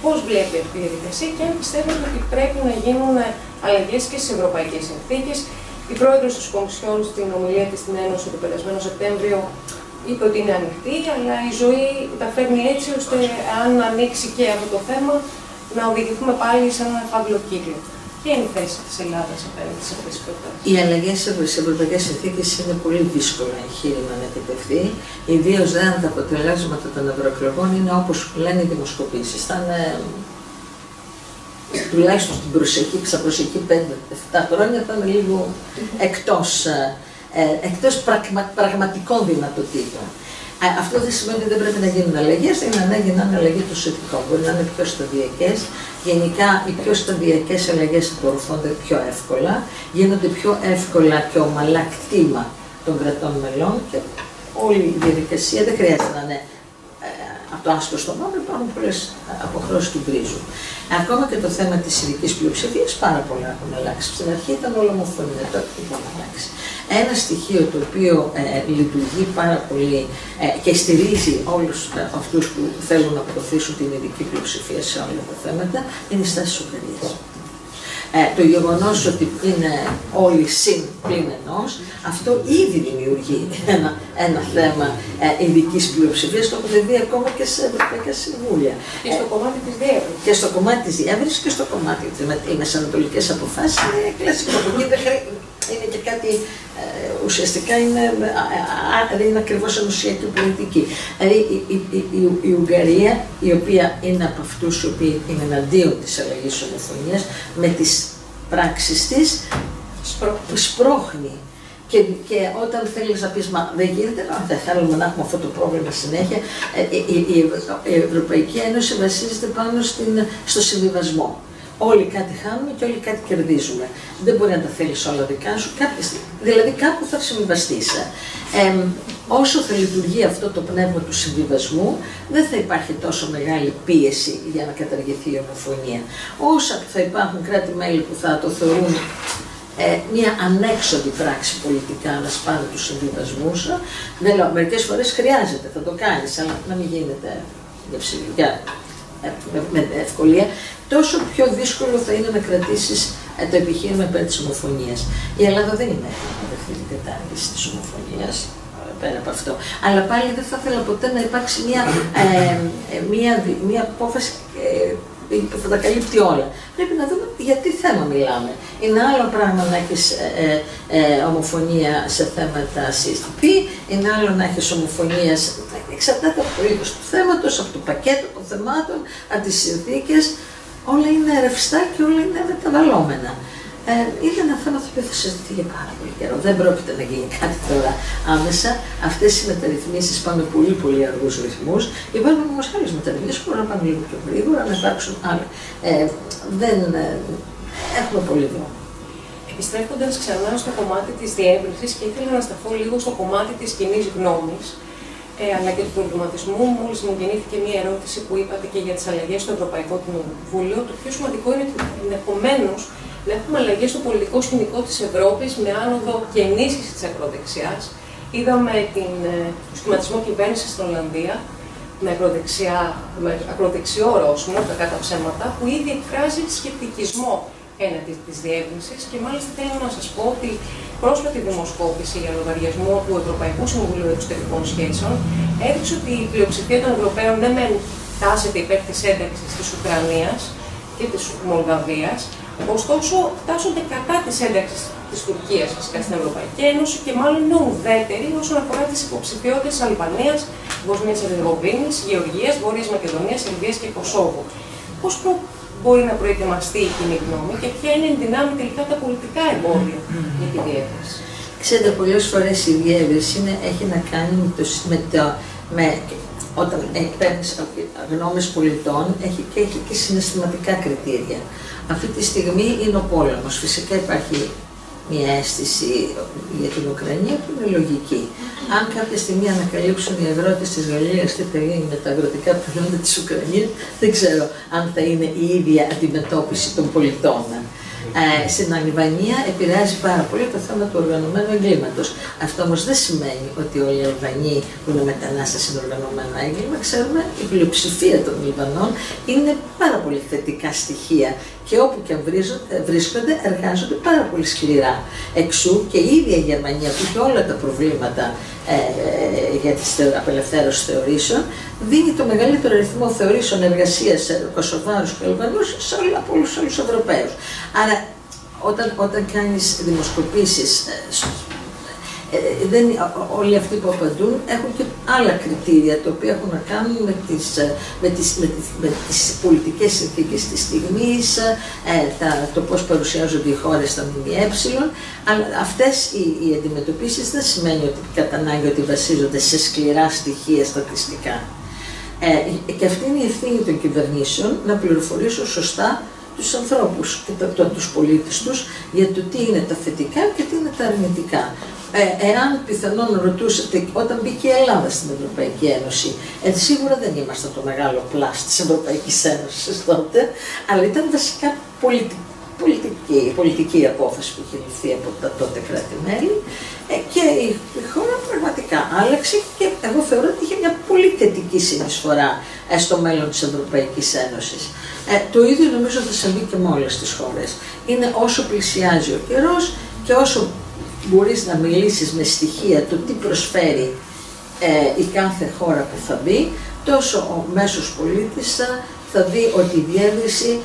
πώς βλέπει αυτή τη διαδικασία και αν πιστεύετε ότι πρέπει να γίνουν αλλαγές και στις ευρωπαϊκές συνθήκες? Η πρόεδρος της Κομισιόν στην ομιλία της στην Ένωση το περασμένο Σεπτέμβριο είπε ότι είναι ανοιχτή, αλλά η ζωή τα φέρνει έτσι ώστε αν ανοίξει και αυτό το θέμα να οδηγηθούμε πάλι σε ένα φαύλο κύκλο. Ποια είναι η θέση της Ελλάδας απέναντι σε αυτές τις προτάσεις? Οι αλλαγές στις ευρωπαϊκές συνθήκες είναι πολύ δύσκολο εγχείρημα να επιτευχθεί, ιδίως αν τα αποτελέσματα των ευρωεκλογών είναι όπως λένε οι δημοσκοπήσεις. Θα είναι τουλάχιστον στα προσεχή 5-7 χρόνια θα είναι λίγο εκτός πραγματικών δυνατοτήτων. Αυτό δεν σημαίνει ότι δεν πρέπει να γίνουν αλλαγές, είναι ανάγκη να είναι αλλαγή των συνθηκών. Μπορεί να είναι πιο σταδιακές. Γενικά, οι πιο σταδιακές αλλαγές απορροφώνται πιο εύκολα, γίνονται πιο εύκολα και ομαλά κτήμα των κρατών μελών και όλη η διαδικασία δεν χρειάζεται να είναι από το άσπρο στο μαύρο, υπάρχουν πολλές αποχρώσεις του γκρίζου. Ακόμα και το θέμα της ειδικής πλειοψηφίας, πάρα πολλά έχουν αλλάξει. Στην αρχή ήταν όλο ομοφωνία, τώρα δεν έχουν αλλάξει. Ένα στοιχείο το οποίο λειτουργεί πάρα πολύ και στηρίζει όλους αυτούς που θέλουν να προωθήσουν την ειδική πλειοψηφία σε όλα τα θέματα είναι η στάση της Ουγγαρίας. Το γεγονός ότι είναι όλοι συν πλην ενός, αυτό ήδη δημιουργεί ένα θέμα ειδικής πλειοψηφίας, το έχουμε δει ακόμα και σε ευρωπαϊκά συμβούλια. Και στο κομμάτι της διεύρυνσης. Και στο κομμάτι της διεύρυνσης και στο κομμάτι οι μεσανατολικές αποφάσεις είναι κλασικό. Είναι και κάτι ουσιαστικά είναι ακριβώς ενωσιακή πολιτική. Δηλαδή η Ουγγαρία, η οποία είναι από αυτούς οι οποίοι είναι εναντίον της αλλαγής ομοφωνίας, με τις πράξεις της σπρώχνει. Και όταν θέλεις να πεις, μα δεν γίνεται, δεν θέλουμε να έχουμε αυτό το πρόβλημα συνέχεια, η Ευρωπαϊκή Ένωση βασίζεται πάνω στο συμβιβασμό. Όλοι κάτι χάνουμε και όλοι κάτι κερδίζουμε. Δεν μπορεί να τα θέλεις όλα δικά σου, δηλαδή κάπου θα συμβιβαστείς. Όσο θα λειτουργεί αυτό το πνεύμα του συμβιβασμού, δεν θα υπάρχει τόσο μεγάλη πίεση για να καταργηθεί η ομοφωνία. Όσα θα υπάρχουν κράτη-μέλη που θα το θεωρούν μια ανέξοδη πράξη πολιτικά να σπάνε τους συμβιβασμούς, δεν λέω, μερικές φορές χρειάζεται, θα το κάνεις, αλλά να μην γίνεται με ευκολία, τόσο πιο δύσκολο θα είναι να κρατήσεις το επιχείρημα υπέρ της ομοφωνίας. Η Ελλάδα δεν είναι έτοιμη να δεχτεί την κατάργηση της ομοφωνίας, πέρα από αυτό. Αλλά πάλι δεν θα ήθελα ποτέ να υπάρξει μια απόφαση που θα τα καλύπτει όλα. Πρέπει να δούμε για τι θέμα μιλάμε. Είναι άλλο πράγμα να έχεις ομοφωνία σε θέματα CSTP, είναι άλλο να έχεις ομοφωνία, εξαρτάται από το είδος του θέματος, από το πακέτο των θεμάτων, από τις συνθήκες. Όλα είναι ρευστά και όλα είναι μεταβαλλόμενα. Είναι ένα θέμα το οποίο θα συζητηθεί για πάρα πολύ καιρό. Δεν πρόκειται να γίνει κάτι τώρα άμεσα. Αυτές οι μεταρρυθμίσεις πάνε πολύ αργούς ρυθμούς. Υπάρχουν όμως άλλες μεταρρυθμίσεις που μπορούν να πάνε λίγο πιο γρήγορα, να υπάρξουν άλλες. Δεν έχουμε πολύ δρόμο. Επιστρέφοντας ξανά στο κομμάτι της διεύρυνσης, και ήθελα να σταθώ λίγο στο κομμάτι της κοινής γνώμης, αλλά και του προβληματισμού. Μόλις μου γεννήθηκε μία ερώτηση που είπατε και για τις αλλαγές στο Ευρωπαϊκό Κοινοβούλιο. Το πιο σημαντικό είναι ότι ενδεχομένως να έχουμε αλλαγές στο πολιτικό σκηνικό της Ευρώπης με άνοδο και ενίσχυση της ακροδεξιάς. Είδαμε το σχηματισμό κυβέρνησης στην Ολλανδία με ακροδεξιό ορόσημο, κακά τα ψέματα, που ήδη εκφράζει σκεπτικισμό έναντι της διεύρυνσης. Και μάλιστα θέλω να σας πω ότι πρόσφατη δημοσκόπηση για λογαριασμό του Ευρωπαϊκού Συμβουλίου Εξωτερικών Σχέσεων έδειξε ότι η πλειοψηφία των Ευρωπαίων δεν τάσεται υπέρ της ένταξης της Ουκρανίας και της Μολδαβίας, ωστόσο τάσσονται κατά της ένταξης της Τουρκίας φυσικά στην Ευρωπαϊκή Ένωση και μάλλον είναι ουδέτεροι όσον αφορά τις υποψηφιότητες Αλβανίας, Βοσνίας Ερζεγοβίνης, Γεωργίας, Βόρειας Μακεδονίας, Σερβίας και Κωσόβου. Πώς μπορεί να προετοιμαστεί η κοινή γνώμη και ποια είναι η δυνάμει τελικά τα πολιτικά εμπόδια για τη διεύρυνση? Ξέρετε, πολλές φορές η διεύρυνση έχει να κάνει όταν παίρνεις γνώμες πολιτών, έχει και συναισθηματικά κριτήρια. Αυτή τη στιγμή είναι ο πόλεμος. Φυσικά υπάρχει μια αίσθηση για την Ουκρανία που είναι λογική. Αν κάποια στιγμή ανακαλύψουν οι αγρότες της Γαλλίας τι θα γίνει με τα αγροτικά προϊόντα της Ουκρανίας, δεν ξέρω αν θα είναι η ίδια αντιμετώπιση των πολιτών. Στην Αλβανία επηρεάζει πάρα πολύ το θέμα του οργανωμένου εγκλήματος. Αυτό όμως δεν σημαίνει ότι όλοι οι Αλβανοί που είναι μετανάστες είναι οργανωμένο έγκλημα. Ξέρουμε, η πλειοψηφία των Λιβανών είναι πάρα πολύ θετικά στοιχεία και όπου και αν βρίσκονται εργάζονται πάρα πολύ σκληρά. Εξού και η ίδια η Γερμανία που έχει όλα τα προβλήματα για τη απελευθέρωση θεωρήσεων, δίνει το μεγαλύτερο αριθμό θεωρήσεων εργασίας σε Κωσοβάρους και Αλβανούς από όλους τους Ευρωπαίους. Άρα, όταν κάνεις δημοσκοπήσεις, όλοι αυτοί που απαντούν έχουν και άλλα κριτήρια, τα οποία έχουν να κάνουν με τις πολιτικές συνθήκες της στιγμής, το πώς παρουσιάζονται οι χώρες στα ΜΜΕ, αλλά αυτές οι αντιμετωπίσεις δεν σημαίνει ότι κατά ανάγκη ότι βασίζονται σε σκληρά στοιχεία στατιστικά. Και αυτή είναι η ευθύνη των κυβερνήσεων να πληροφορήσουν σωστά τους ανθρώπους και τους πολίτες τους για το τι είναι τα θετικά και τι είναι τα αρνητικά. Εάν πιθανόν ρωτούσατε όταν μπήκε η Ελλάδα στην Ευρωπαϊκή Ένωση, σίγουρα δεν ήμασταν το μεγάλο πλάσ της Ευρωπαϊκής Ένωσης τότε, αλλά ήταν βασικά πολιτική απόφαση που είχε ληφθεί από τα τότε κράτη-μέλη και η χώρα πραγματικά άλλαξε και εγώ θεωρώ ότι είχε μια πολύ θετική συνεισφορά στο μέλλον της Ευρωπαϊκής Ένωσης. Το ίδιο νομίζω θα συμβεί και με όλες τις χώρες. είναι όσο πλησιάζει ο καιρός και όσο μπορείς να μιλήσεις με στοιχεία το τι προσφέρει η κάθε χώρα που θα μπει, τόσο ο μέσος πολίτης θα δει ότι η διεύρυνση,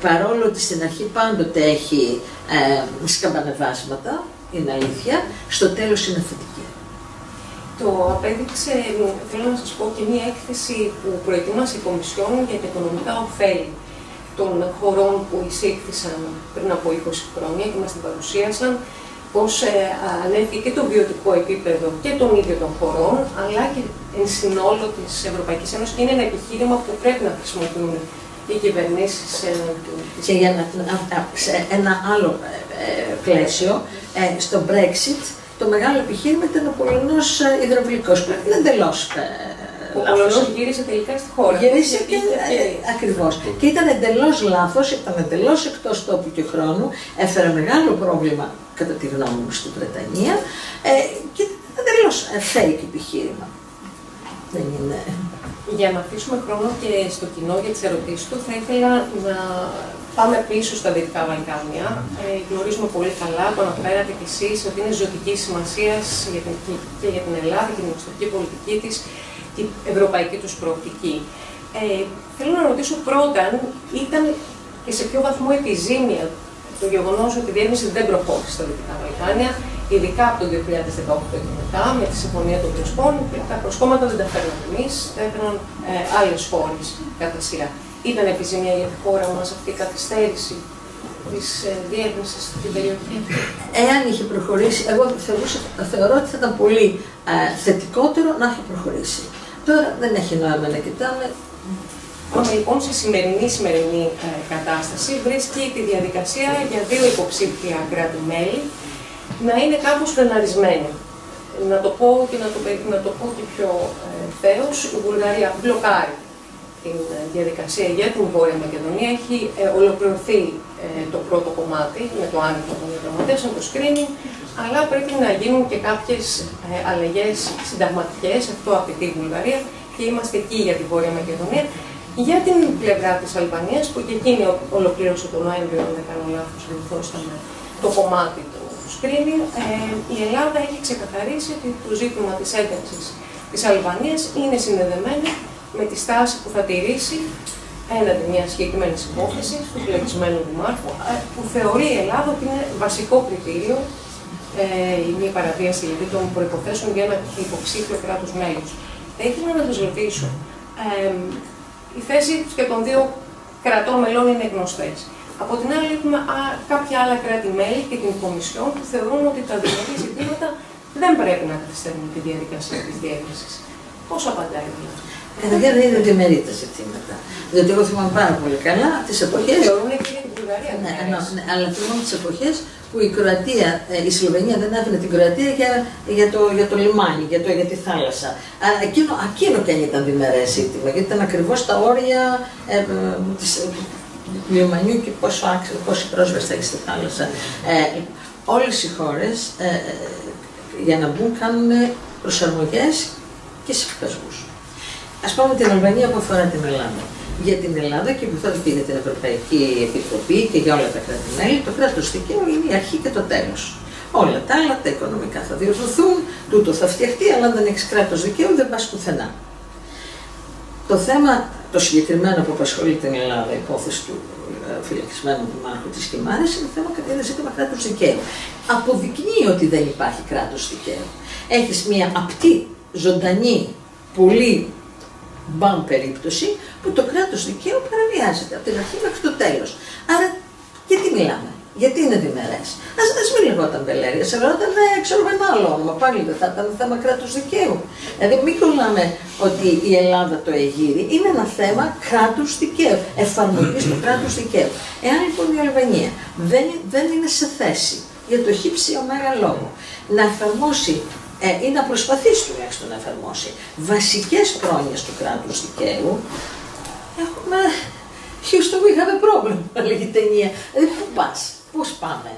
παρόλο ότι στην αρχή πάντοτε έχει σκαμπανεβάσματα, είναι αλήθεια, στο τέλος είναι θετική. Το απέδειξε, θέλω να σας πω, και μια έκθεση που προετοίμασε η Κομισιόν για τα οικονομικά ωφέλη των χωρών που εισήχθησαν πριν από 20 χρόνια και μας την παρουσίασαν, πως ανέφερε και το βιωτικό επίπεδο και των ίδιων των χωρών, αλλά και εν συνόλο της Ευρωπαϊκής Ένωσης, και είναι ένα επιχείρημα που πρέπει να χρησιμοποιούν οι κυβερνήσεις. Και για σε ένα άλλο πλαίσιο, στο Brexit, το μεγάλο επιχείρημα ήταν ο Πολωνός υδραυλικός, που είναι εντελώς ο Πολωνός γύρισε τελικά στη χώρα. Γύρισε και ακριβώς. Και ήταν εντελώς λάθος, ήταν εντελώς εκτός τόπου και χρόνου, έφερε μεγάλο πρόβλημα, κατά τη γνώμη μου, στην Βρετανία, και εντελώς fake επιχείρημα. Δεν είναι... Για να αφήσουμε χρόνο και στο κοινό για τις ερωτήσεις του, θα ήθελα να πάμε πίσω στα Δυτικά Βαλκάνια. Γνωρίζουμε πολύ καλά, το αναφέρατε κι εσείς, ότι είναι ζωτική σημασία και για την Ελλάδα και την εξωτερική πολιτική της, την ευρωπαϊκή τους προοπτική. Θέλω να ρωτήσω πρώτα αν ήταν και σε ποιο βαθμό επιζήμια το γεγονός ότι η διεύρυνση δεν προχώρησε στα Δυτικά Βαλκάνια, ειδικά από το 2018 και μετά, με τη Συμφωνία των Πρεσπών. Τα προσκόμματα δεν τα φέρναμε εμείς, τα έφεραν άλλες χώρες κατά σειρά. Ήταν επιζήμια για τη χώρα μας αυτή η καθυστέρηση της διεύρυνσης στην περιοχή? Εάν είχε προχωρήσει, εγώ θεωρώ ότι θα ήταν πολύ θετικότερο να έχει προχωρήσει. Τώρα δεν έχει νόημα να κοιτάμε. Λοιπόν, σε σημερινή κατάσταση βρίσκει τη διαδικασία για 2 υποψήφια κράτη-μέλη να είναι κάπως φρεναρισμένη. Να το πω και πιο θέως, η Βουλγαρία μπλοκάρει την διαδικασία για την Βόρεια Μακεδονία. Έχει ολοκληρωθεί το πρώτο κομμάτι με το άνοιγμα των διαπραγματεύσεων, το screening, αλλά πρέπει να γίνουν και κάποιες αλλαγές συνταγματικές, αυτό απαιτεί η Βουλγαρία, και είμαστε εκεί για τη Βόρεια Μακεδονία. Για την πλευρά της Αλβανίας, που και εκείνη ολοκλήρωσε τον Νοέμβριο, αν δεν κάνω λάθος, το κομμάτι του screening, η Ελλάδα έχει ξεκαθαρίσει ότι το ζήτημα της ένταξης της Αλβανίας είναι συνδεδεμένο με τη στάση που θα τηρήσει έναντι μια συγκεκριμένη υπόθεση του φυλακισμένου δημάρχου, που θεωρεί η Ελλάδα ότι είναι βασικό κριτήριο η μία παραβίαση δηλαδή των προϋποθέσεων για ένα υποψήφιο κράτος μέλος. Θα ήθελα να σας ρωτήσω, οι θέσεις και των 2 κρατών μελών είναι γνωστές. Από την άλλη, έχουμε κάποια άλλα κράτη-μέλη και την Κομισιόν που θεωρούν ότι τα διμερεί ζητήματα δεν πρέπει να καθυστερούν τη διαδικασία της διεύρυνσης. Πώς απαντάει δηλαδή? Καταρχήν δεν είναι διμερεί τα ζητήματα. Διότι εγώ θυμάμαι πάρα πολύ καλά τις εποχές. Θεωρούν και για την Βουλγαρία. Ναι, αλλά θυμάμαι τις εποχές που η Κροατία, η Σλοβενία δεν άφηνε την Κροατία για το λιμάνι, για τη θάλασσα. Εκείνο και αν ήταν διμερές ζήτημα, γιατί ήταν ακριβώς τα όρια του λιμανιού και πόση πρόσβαση θα έχει στη θάλασσα. Όλες οι χώρες για να μπουν κάνουν προσαρμογές και συμφασμούς. Ας πούμε την Αλβανία που αφορά την Ελλάδα. Για την Ελλάδα και που θα και για την Ευρωπαϊκή Επιτροπή και για όλα τα κράτη-μέλη, το κράτος δικαίου είναι η αρχή και το τέλος. Όλα τα άλλα, τα οικονομικά θα διορθωθούν, τούτο θα φτιαχτεί, αλλά αν δεν έχεις κράτος δικαίου δεν πας πουθενά. Το θέμα, το συγκεκριμένο που απασχολεί την Ελλάδα, η υπόθεση του φυλακισμένου δημάρχου της Κιμάρης, είναι ζήτημα κράτους δικαίου. Αποδεικνύει ότι δεν υπάρχει κράτος δικαίου. Έχεις μια απτή, ζωντανή, πολύ μπαμ περίπτωση που το κράτος δικαίου παραβιάζεται από την αρχή μέχρι το τέλος. Άρα, γιατί μιλάμε, γιατί είναι διμερές? Ας μην λεγόταν Μπελέρια, σε λεγόταν ξέρω ένα άλλο όνομα, πάλι δεν θα ήταν θέμα κράτους δικαίου. Δηλαδή, μην κολλάμε ότι η Ελλάδα το εγείρει, είναι ένα θέμα κράτους δικαίου, εφαρμογής του κράτους δικαίου. Εάν λοιπόν η Αλβανία δεν είναι σε θέση για το χύψη ωμέγα λόγο να εφαρμόσει ή να προσπαθήσει τουλάχιστον να εφαρμόσει βασικές πρόνοιες του κράτους δικαίου, έχουμε Houston, we have a problem, λέγει η ταινία. Δηλαδή, πού πας, πώς πάμε?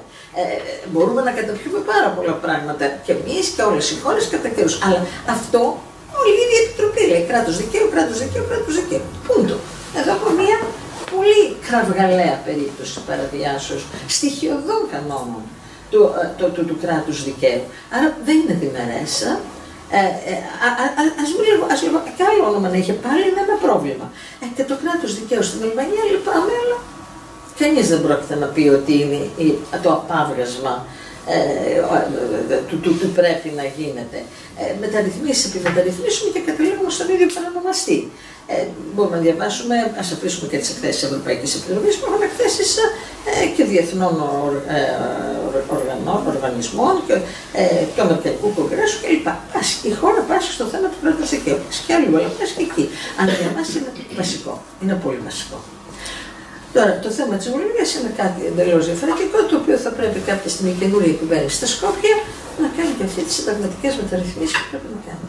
Μπορούμε να καταπιούμε πάρα πολλά πράγματα και εμείς και όλες οι χώρες κατά καιρούς. Αλλά αυτό όλη η Επιτροπή λέει κράτος δικαίου, κράτος δικαίου, κράτος δικαίου. Πούντο. Εδώ έχουμε μια πολύ κραυγαλαία περίπτωση παραβιάσεως στοιχειωδών κανόνων του κράτους δικαίου. Άρα δεν είναι διμερές. Ας λέγω, και άλλο όνομα να είχε πάλι, είναι ένα πρόβλημα. Και το κράτος δικαίου στην Αλβανία, λυπάμαι, αλλά κανείς δεν πρόκειται να πει ότι είναι το απάβγασμα του πρέπει να γίνεται. Μεταρρυθμίσεις επί μεταρρυθμίσουμε και καταλήγουμε στον ίδιο παρανομαστή. Μπορούμε να διαβάσουμε, ας αφήσουμε και τις εκθέσεις της Ευρωπαϊκής Επιτροπής, που έχουν εκθέσεις και διεθνών οργανισμών και Αμερικανικού Κογκρέσου κλπ. Η χώρα πάσχει στο θέμα του κράτους δικαίου. Και άλλοι βολευτές και εκεί. Αλλά για μας είναι βασικό. Είναι πολύ βασικό. Τώρα, το θέμα της ομολογίας είναι κάτι εντελώς διαφορετικό, το οποίο θα πρέπει κάποια στιγμή η καινούργια κυβέρνηση στα Σκόπια να κάνει και αυτή τις συνταγματικές μεταρρυθμίσεις που πρέπει να κάνει.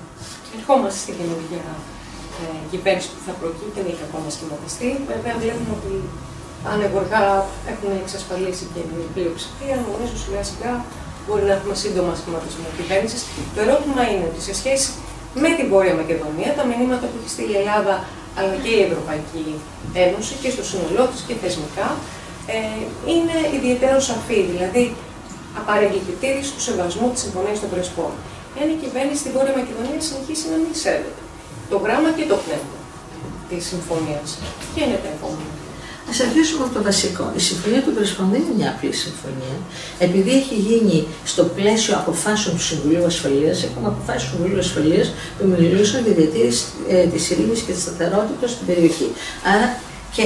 Ερχόμαστε στην καινούργια κυβέρνηση που θα προκύψει, δεν έχει ακόμα σχηματιστεί. Βέβαια, βλέπουμε ότι αν εγωργά έχουν εξασφαλίσει και η πλειοψηφία, νομίζω σιγά-σιγά μπορεί να έχουμε σύντομα σχηματισμό κυβέρνηση. Το ερώτημα είναι ότι σε σχέση με την Βόρεια Μακεδονία, τα μηνύματα που έχει στείλει η Ελλάδα αλλά και η Ευρωπαϊκή Ένωση και στο σύνολό της και θεσμικά είναι ιδιαίτερα σαφή. Δηλαδή, απαρέγκλητη τήρηση του σεβασμού της Συμφωνίας των Πρεσπών. Εάν η κυβέρνηση στην Βόρεια Μακεδονία συνεχίσει να μην σέβεται το γράμμα και το πνεύμα της συμφωνίας, ποια είναι τα επόμενα? Ας αρχίσουμε από το βασικό. Η Συμφωνία των Πρεσπών δεν είναι μια απλή συμφωνία. Επειδή έχει γίνει στο πλαίσιο αποφάσεων του Συμβουλίου Ασφαλείας, έχουμε αποφάσεις του Συμβουλίου Ασφαλείας που μιλούσαν για διατήρηση της ειρήνης και της σταθερότητας στην περιοχή. Άρα και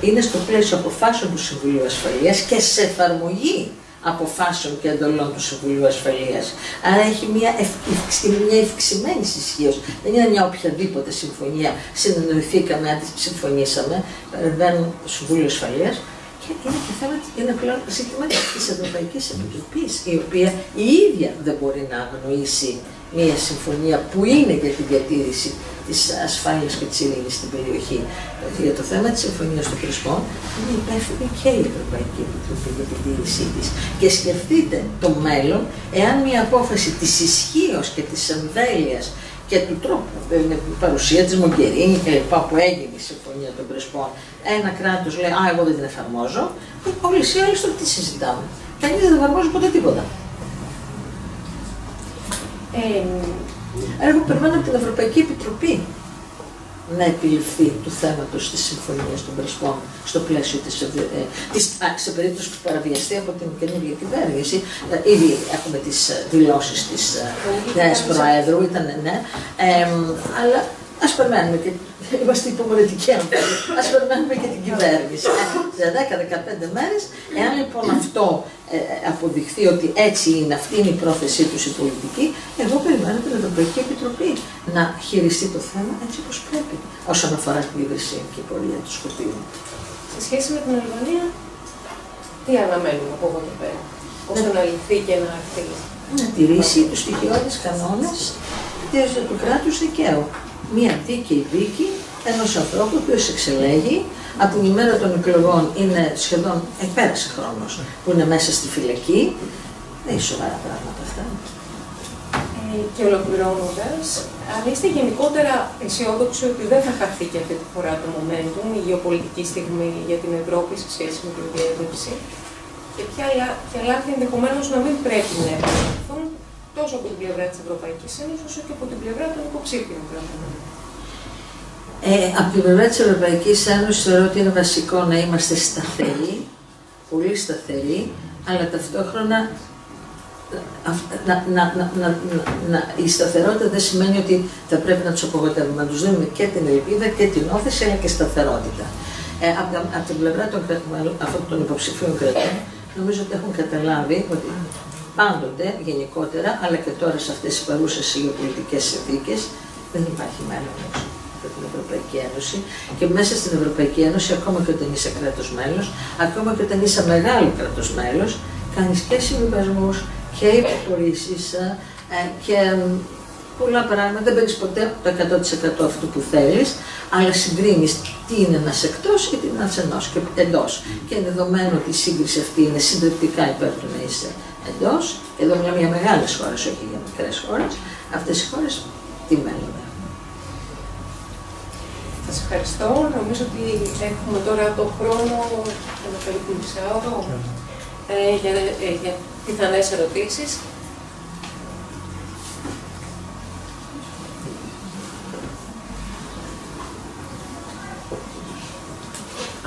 είναι στο πλαίσιο αποφάσεων του Συμβουλίου Ασφαλείας και σε εφαρμογή αποφάσεων και εντολών του Συμβουλίου Ασφαλείας. Άρα έχει μια ευξημένη ισχύω. Δεν είναι μια οποιαδήποτε συμφωνία. Συνεννοηθήκαμε, αν τη συμφωνήσαμε, παρεμβαίνουν το Συμβούλιο Ασφαλείας. Και είναι και θέμα, είναι πλέον ζήτημα της Ευρωπαϊκής Επιτροπής, η οποία η ίδια δεν μπορεί να αγνοήσει μια συμφωνία που είναι για τη διατήρηση της ασφάλειας και της ειρήνης στην περιοχή. Για το θέμα της Συμφωνίας των Πρεσπών είναι υπεύθυνη και η Ευρωπαϊκή Επιτροπή για την τήρησή της. Και σκεφτείτε το μέλλον, εάν μια απόφαση της ισχύως και της εμβέλειας και του τρόπου, με την παρουσία της Μογκερίνη και λοιπά που έγινε η Συμφωνία των Πρεσπών, ένα κράτος λέει «Α, εγώ δεν την εφαρμόζω», όλες οι άλλες τώρα τι συζητάμε? Κανείς δεν εφαρμόζει ποτέ τίποτα. Άρα εγώ περιμένω από την Ευρωπαϊκή Επιτροπή να επιληφθεί του θέματος της Συμφωνίας των Πρεσπών στο πλαίσιο σε περίπτωση που παραβιαστεί από την καινούργια κυβέρνηση. Ήδη έχουμε τις δηλώσεις της νέας Προέδρου, ήταν ναι, αλλά ας περιμένουμε και είμαστε υπομονετικοί, ας περιμένουμε και την κυβέρνηση. Σε 10-15 μέρες, εάν λοιπόν αυτό αποδειχθεί ότι έτσι είναι, αυτή είναι η πρόθεσή τους η πολιτική, εγώ περιμένω την Ευρωπαϊκή Επιτροπή να χειριστεί το θέμα έτσι όπως πρέπει, όσον αφορά την ευρυσιακή πορεία του Σκοπίου. Σε σχέση με την Αλβανία, τι αναμένουμε από εδώ και πέρα, ώστε να λυθεί και να έρθει? Να τηρήσει τους στοιχειώδεις κανόνες του κράτους δικαίου. Μία δίκαιη δίκη ενός ανθρώπου που εξελέγει, από την ημέρα των εκλογών είναι σχεδόν, πέρασε χρόνος, που είναι μέσα στη φυλακή. Δεν είναι σοβαρά πράγματα αυτά. Και ολοκληρώνοντας, αν είστε γενικότερα αισιόδοξοι ότι δεν θα χαθεί και αυτή τη φορά το momentum, η γεωπολιτική στιγμή για την Ευρώπη σε σχέση με την διεύρυνση, και ποια λάθη ενδεχομένως να μην πρέπει να επαναληφθούν τόσο από την πλευρά της Ευρωπαϊκής Ένωσης όσο και από την πλευρά των υποψήφιων κρατών? Από την πλευρά της Ευρωπαϊκής Ένωσης θεωρώ ότι είναι βασικό να είμαστε σταθεροί, πολύ σταθεροί, αλλά ταυτόχρονα η σταθερότητα δεν σημαίνει ότι θα πρέπει να τους απογοητεύουμε. Να τους δίνουμε και την ελπίδα και την όθηση, αλλά και σταθερότητα. Από την πλευρά των υποψηφίων κρατών, νομίζω ότι έχουν καταλάβει ότι πάντοτε, γενικότερα, αλλά και τώρα σε αυτές τις παρούσες γεωπολιτικές συνθήκες, δεν υπάρχει μέλλον για την Ευρωπαϊκή Ένωση. Και μέσα στην Ευρωπαϊκή Ένωση, ακόμα και όταν είσαι κράτος μέλος, ακόμα και όταν είσαι μεγάλο κράτος μέλος, κάνεις και συμβιβασμούς και υποχωρήσεις και πολλά πράγματα. Δεν παίρνεις ποτέ το 100% αυτού που θέλεις, αλλά συγκρίνεις τι είναι ένας εκτός και τι είναι ένας εντός. Και είναι δεδομένο ότι η σύγκριση αυτή είναι συντριπτικά υπέρ του να είσαι εντός. Εδώ μιλάμε για μεγάλες χώρες, όχι για μικρές χώρες. Αυτές οι χώρες τι μέλλον έχουν? Σας ευχαριστώ. Νομίζω ότι έχουμε τώρα το χρόνο, ένα περίπου μισάωρο, για πιθανές ερωτήσεις.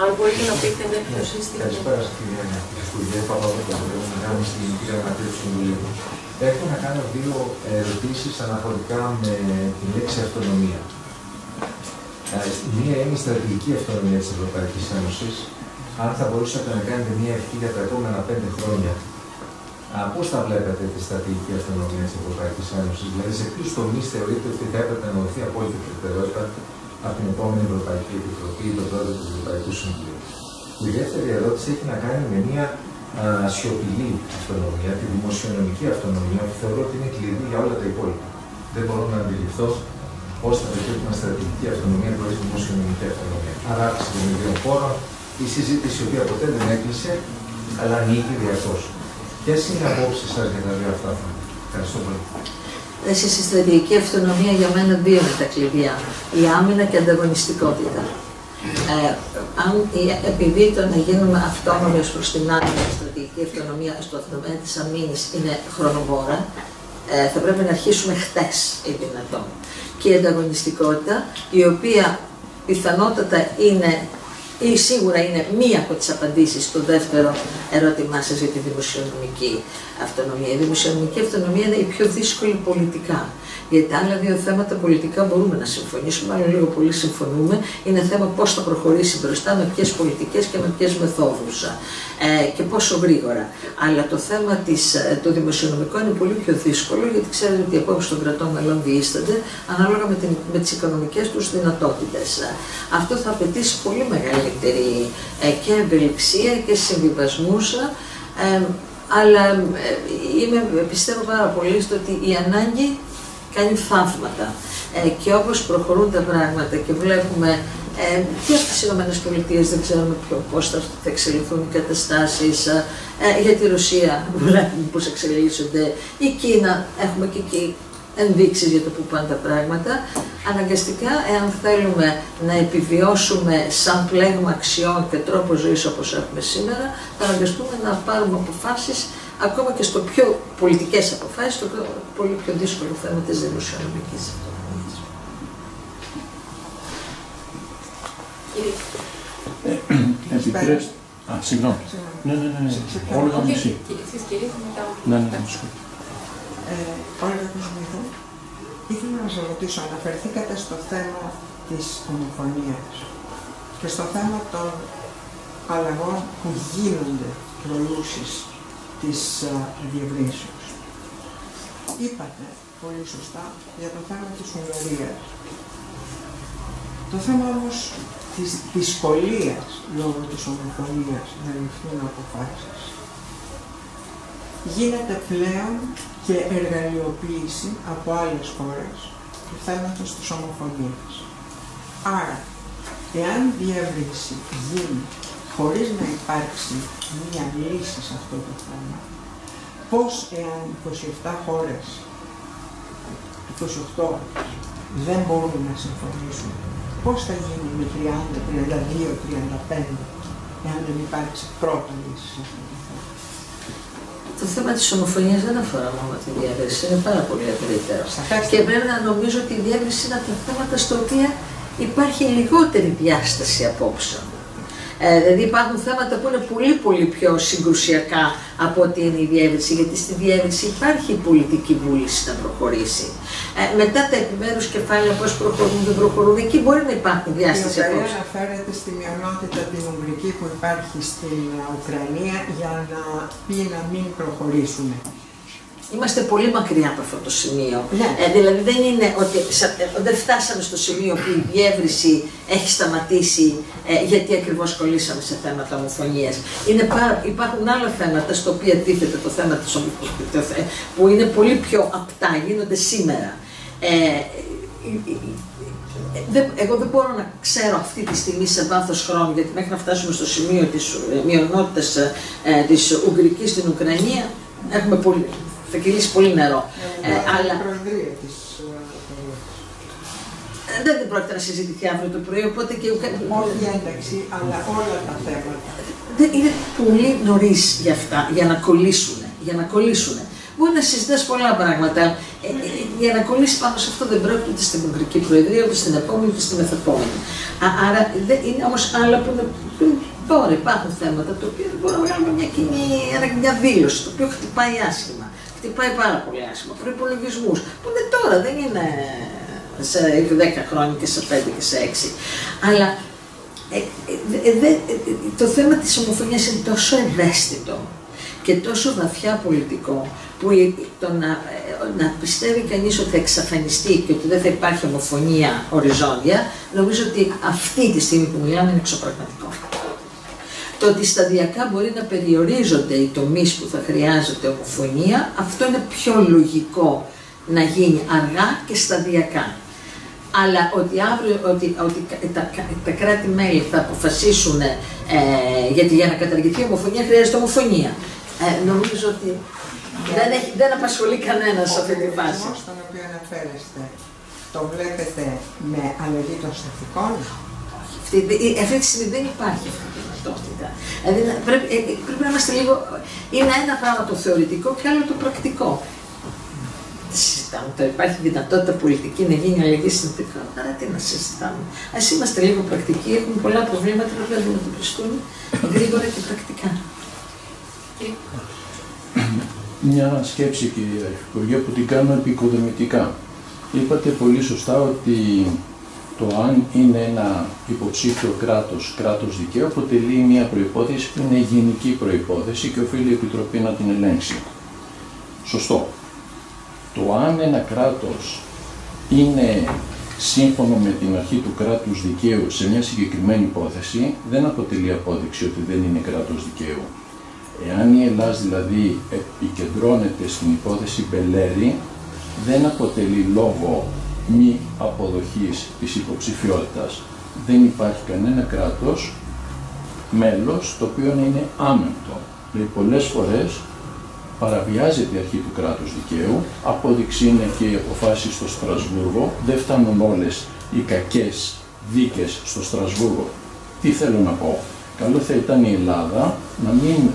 Αν μπορείτε να πείτε ποιο σύστημα. Καλησπέρα σας, κυρία Υπουργέ. Παπαδόπουλο, μεγάλη στην Γραμματεία του Συμβουλίου. Έχω να κάνω δύο ερωτήσεις αναφορικά με την λέξη αυτονομία. Η μία είναι η στρατηγική αυτονομία της Ευρωπαϊκής Ένωσης. Αν θα μπορούσατε να κάνετε μια ευχή για τα επόμενα 5 χρόνια, πώς θα βλέπετε τη στρατηγική αυτονομία της Ευρωπαϊκής Ένωσης, δηλαδή σε ποιους τομείς θεωρείτε ότι θα έπρεπε να δοθεί απόλυτη προτεραιότητα από την επόμενη Ευρωπαϊκή Επιτροπή ή τον πρόεδρο του Ευρωπαϊκού Συμβουλίου. Η δεύτερη ερώτηση έχει να κάνει με μια σιωπηλή αυτονομία, τη δημοσιονομική αυτονομία, που θεωρώ ότι είναι κλειδί για όλα τα υπόλοιπα. Δεν μπορώ να αντιληφθώ πώς θα πετύχουμε στρατηγική αυτονομία χωρίς δημοσιονομική αυτονομία. Άρα, αύξηση των ιδίων πόρων, η συζήτηση η οποία ποτέ δεν έκλεισε, αλλά ανοίγει διαρκώς. Ποιες είναι οι απόψεις σας για τα δύο αυτά θέματα? Ευχαριστώ πολύ. Στη στρατηγική αυτονομία για μένα δύο είναι τα κλειδιά. Η άμυνα και η ανταγωνιστικότητα. Επειδή το να γίνουμε αυτόνομοι ως προς την άμυνα, η στρατηγική αυτονομία στο τομέα της αμήνης είναι χρονοβόρα, θα πρέπει να αρχίσουμε χτες ή δυνατόν. Και η ανταγωνιστικότητα, η οποία πιθανότατα είναι ή σίγουρα είναι μία από τις απαντήσεις στο δεύτερο ερώτημά σας για τη δημοσιονομική αυτονομία. Η δημοσιονομική αυτονομία είναι η πιο δύσκολη πολιτικά. Γιατί τα άλλα δύο θέματα πολιτικά μπορούμε να συμφωνήσουμε, αλλά λίγο πολύ συμφωνούμε. Είναι θέμα πώς θα προχωρήσει μπροστά, με ποιες πολιτικές και με ποιες μεθόδους και πόσο γρήγορα. Αλλά το θέμα το δημοσιονομικό είναι πολύ πιο δύσκολο, γιατί ξέρετε ότι οι απόψεις των κρατών μελών διείστανται ανάλογα με τις οικονομικές τους δυνατότητες. Αυτό θα απαιτήσει πολύ μεγαλύτερη και ευελιξία και συμβιβασμούς. Αλλά πιστεύω πάρα πολύ στο ότι η ανάγκη κάνει θαύματα. Και όπως προχωρούν τα πράγματα και βλέπουμε και από τις ΗΠΑ δεν ξέρουμε πώς θα εξελιχθούν οι καταστάσεις, για τη Ρωσία βλέπουμε πώς εξελίσσονται, η Κίνα έχουμε και εκεί ενδείξεις για το που πάνε τα πράγματα. Αναγκαστικά, εάν θέλουμε να επιβιώσουμε σαν πλέγμα αξιών και τρόπο ζωής όπως έχουμε σήμερα, θα αναγκαστούμε να πάρουμε αποφάσεις ακόμα και στο πιο πολιτικές αποφάσεις, στο πολύ πιο δύσκολο θέμα της δημοσιονομικής αυτονομίας. Επιτρέψτε. Συγγνώμη. Ναι. Όλγα Μισή. Ναι. Όλγα Μισή. Ήθελα να σας ρωτήσω, αναφερθήκατε στο θέμα της ομοφωνίας και στο θέμα των αλλαγών που γίνονται προλούσεις της διευρύνσεως. Είπατε πολύ σωστά για το θέμα της Ουγγαρίας. Το θέμα όμως της δυσκολίας λόγω της ομοφωνίας να ληφθούν αποφάσεις γίνεται πλέον και εργαλειοποίηση από άλλες χώρες του θέματος της ομοφωνίας. Άρα, εάν διεύρυνση γίνει χωρίς να υπάρξει μία λύση σε αυτό το θέμα, πώς εάν 27 χώρες, 28 δεν μπορούν να συμφωνήσουν, πώς θα γίνει με 30, 32, 35, εάν δεν υπάρξει πρώτα λύση σε αυτό το θέμα? Το θέμα της ομοφωνίας δεν αφορά μόνο τη διεύρυνση, είναι πάρα πολύ ευρύτερο. Και πρέπει να νομίζω ότι η διεύρυνση είναι από τα θέματα στα οποία υπάρχει λιγότερη διάσταση απόψεων. Δηλαδή υπάρχουν θέματα που είναι πολύ πιο συγκρουσιακά από ότι είναι η διεύρυνση, γιατί στη διεύρυνση υπάρχει η πολιτική βούληση να προχωρήσει. Μετά τα επιμέρους κεφάλαια, πώς προχωρούν, δεν προχωρούν, εκεί μπορεί να υπάρχουν διάσταση απόψεων. Η οποία αναφέρεται στη μειονότητα την Ουγγρική που υπάρχει στην Ουκρανία για να πει να μην προχωρήσουμε. Είμαστε πολύ μακριά από αυτό το σημείο. Ναι. Δηλαδή δεν είναι ότι δεν φτάσαμε στο σημείο που η διεύρυνση έχει σταματήσει γιατί ακριβώς κολλήσαμε σε θέματα ομοφωνίας. Υπάρχουν άλλα θέματα στο οποίο τίθεται το θέμα της ομοφωνίας που είναι πολύ πιο απτά, γίνονται σήμερα. Εγώ δεν μπορώ να ξέρω αυτή τη στιγμή σε βάθος χρόνου, γιατί μέχρι να φτάσουμε στο σημείο της μειονότητας της Ουγγρικής στην Ουκρανία θα κυλήσει πολύ νερό. Αλλά η Προεδρία της Δεν πρόκειται να συζητηθεί αύριο το πρωί, οπότε και... Όχι η ένταξη, αλλά όλα τα θέματα. Είναι πολύ νωρίς για αυτά, για να κολλήσουν. Μπορεί να συζητάς πολλά πράγματα. Για να κολλήσει πάνω σε αυτό δεν πρόκειται ούτε στην Ουγγρική Προεδρία, ούτε στην επόμενη, ούτε στην μεθεπόμενη. Άρα είναι όμως άλλα που είναι. Τώρα υπάρχουν θέματα τα οποία μπορούμε να βγάλουμε μια δήλωση, το οποίο χτυπάει άσχημα. Χτυπάει πάρα πολύ άσχημα. Προϋπολογισμούς, που είναι τώρα, δεν είναι σε 10 χρόνια και σε 5 και σε 6. Αλλά το θέμα της ομοφωνίας είναι τόσο ευαίσθητο και τόσο βαθιά πολιτικό, που να πιστεύει κανείς ότι θα εξαφανιστεί και ότι δεν θα υπάρχει ομοφωνία οριζόντια, νομίζω ότι αυτή τη στιγμή που μιλάμε είναι εξωπραγματικό. Το ότι σταδιακά μπορεί να περιορίζονται οι τομείς που θα χρειάζεται ομοφωνία, αυτό είναι πιο λογικό να γίνει αργά και σταδιακά. Αλλά ότι αύριο τα κράτη-μέλη θα αποφασίσουν, γιατί για να καταργηθεί η ομοφωνία χρειάζεται ομοφωνία. Νομίζω ότι δεν απασχολεί κανένας σε αυτή τη φάση. Ο στον οποίο αναφέρεστε, το βλέπετε με αλλαγή των συνθηκών? Αυτή τη στιγμή δεν υπάρχει αυτή η δυνατότητα. Δηλαδή πρέπει να είμαστε λίγο. Είναι ένα πράγμα το θεωρητικό και άλλο το πρακτικό. Συζητάμε. Τώρα υπάρχει δυνατότητα πολιτική να γίνει αλλαγή συνθηκών. Άρα τι να συζητάμε. Ας είμαστε λίγο πρακτικοί. Έχουμε πολλά προβλήματα που πρέπει να αντιμετωπιστούν γρήγορα και πρακτικά. Μια σκέψη, κύριε Υπουργέ, που την κάνω επικοδομητικά. Είπατε πολύ σωστά ότι το αν είναι ένα υποψήφιο κράτος δικαίου, αποτελεί μια προϋπόθεση που είναι γενική προϋπόθεση και οφείλει η Επιτροπή να την ελέγξει. Σωστό. Το αν ένα κράτος είναι σύμφωνο με την αρχή του κράτους δικαίου σε μια συγκεκριμένη υπόθεση, δεν αποτελεί απόδειξη ότι δεν είναι κράτος δικαίου. Εάν η Ελλάδα δηλαδή επικεντρώνεται στην υπόθεση Μπελέρη, δεν αποτελεί λόγο μη αποδοχής της υποψηφιότητας. Δεν υπάρχει κανένα κράτος μέλος το οποίο να είναι άμεμπτο. Δηλαδή πολλές φορές παραβιάζεται η αρχή του κράτους δικαίου, απόδειξη είναι και οι αποφάσεις στο Στρασβούργο, δεν φτάνουν όλες οι κακές δίκες στο Στρασβούργο. Τι θέλω να πω? Καλό θα ήταν η Ελλάδα να μην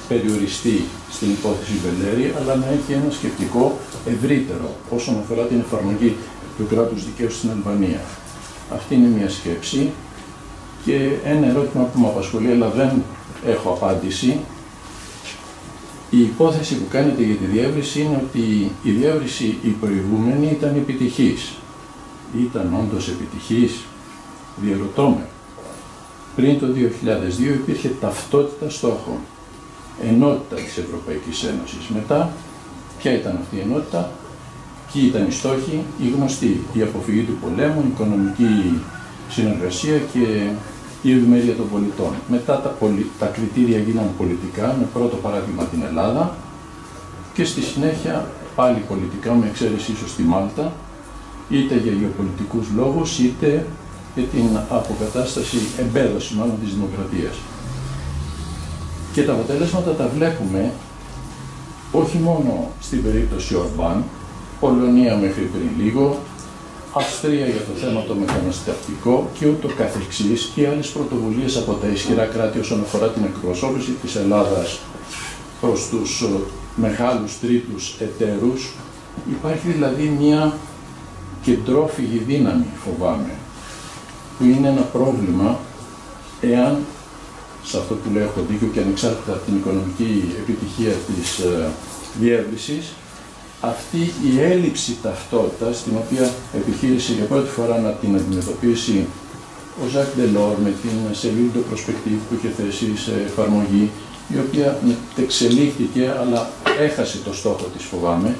περιοριστεί στην υπόθεση Μπελέρη, αλλά να έχει ένα σκεπτικό ευρύτερο όσον αφορά την εφαρμογή του κράτους δικαίου στην Αλβανία. Αυτή είναι μια σκέψη και ένα ερώτημα που με απασχολεί, αλλά δεν έχω απάντηση. Η υπόθεση που κάνετε για τη διεύρυνση είναι ότι η διεύρυνση η προηγούμενη ήταν επιτυχής. Ήταν όντως επιτυχής? Διερωτώ με. Πριν το 2002 υπήρχε ταυτότητα στόχων. Ενότητα της Ευρωπαϊκής Ένωσης. Μετά, ποια ήταν αυτή η ενότητα? Ποιοι ήταν οι στόχοι? Οι γνωστοί. Η αποφυγή του πολέμου, η οικονομική συνεργασία και η ευημερία των πολιτών. Μετά τα κριτήρια γίνανε πολιτικά, με πρώτο παράδειγμα την Ελλάδα και στη συνέχεια πάλι πολιτικά, με εξαίρεση ίσως τη Μάλτα, είτε για γεωπολιτικούς λόγους, είτε για την αποκατάσταση, εμπέδωση μάλλον της δημοκρατίας. Και τα αποτελέσματα τα βλέπουμε όχι μόνο στην περίπτωση Ορμπάν, Πολωνία μέχρι πριν λίγο, Αυστρία για το θέμα το μεταναστευτικό και ούτω καθεξής και άλλες πρωτοβουλίες από τα ισχυρά κράτη όσον αφορά την εκπροσώπηση της Ελλάδας προς τους μεγάλους τρίτους εταίρους. Υπάρχει δηλαδή μια κεντρόφυγη δύναμη, φοβάμαι, που είναι ένα πρόβλημα εάν, σε αυτό που λέω έχω δίκιο και ανεξάρτητα από την οικονομική επιτυχία της διεύρυνσης, αυτή η έλλειψη ταυτότητας, την οποία επιχείρησε για πρώτη φορά να την αντιμετωπίσει ο Ζακ Ντελόρ με την σελίδα Prospective που είχε θέσει σε εφαρμογή, η οποία εξελίχθηκε αλλά έχασε το στόχο της, φοβάμαι.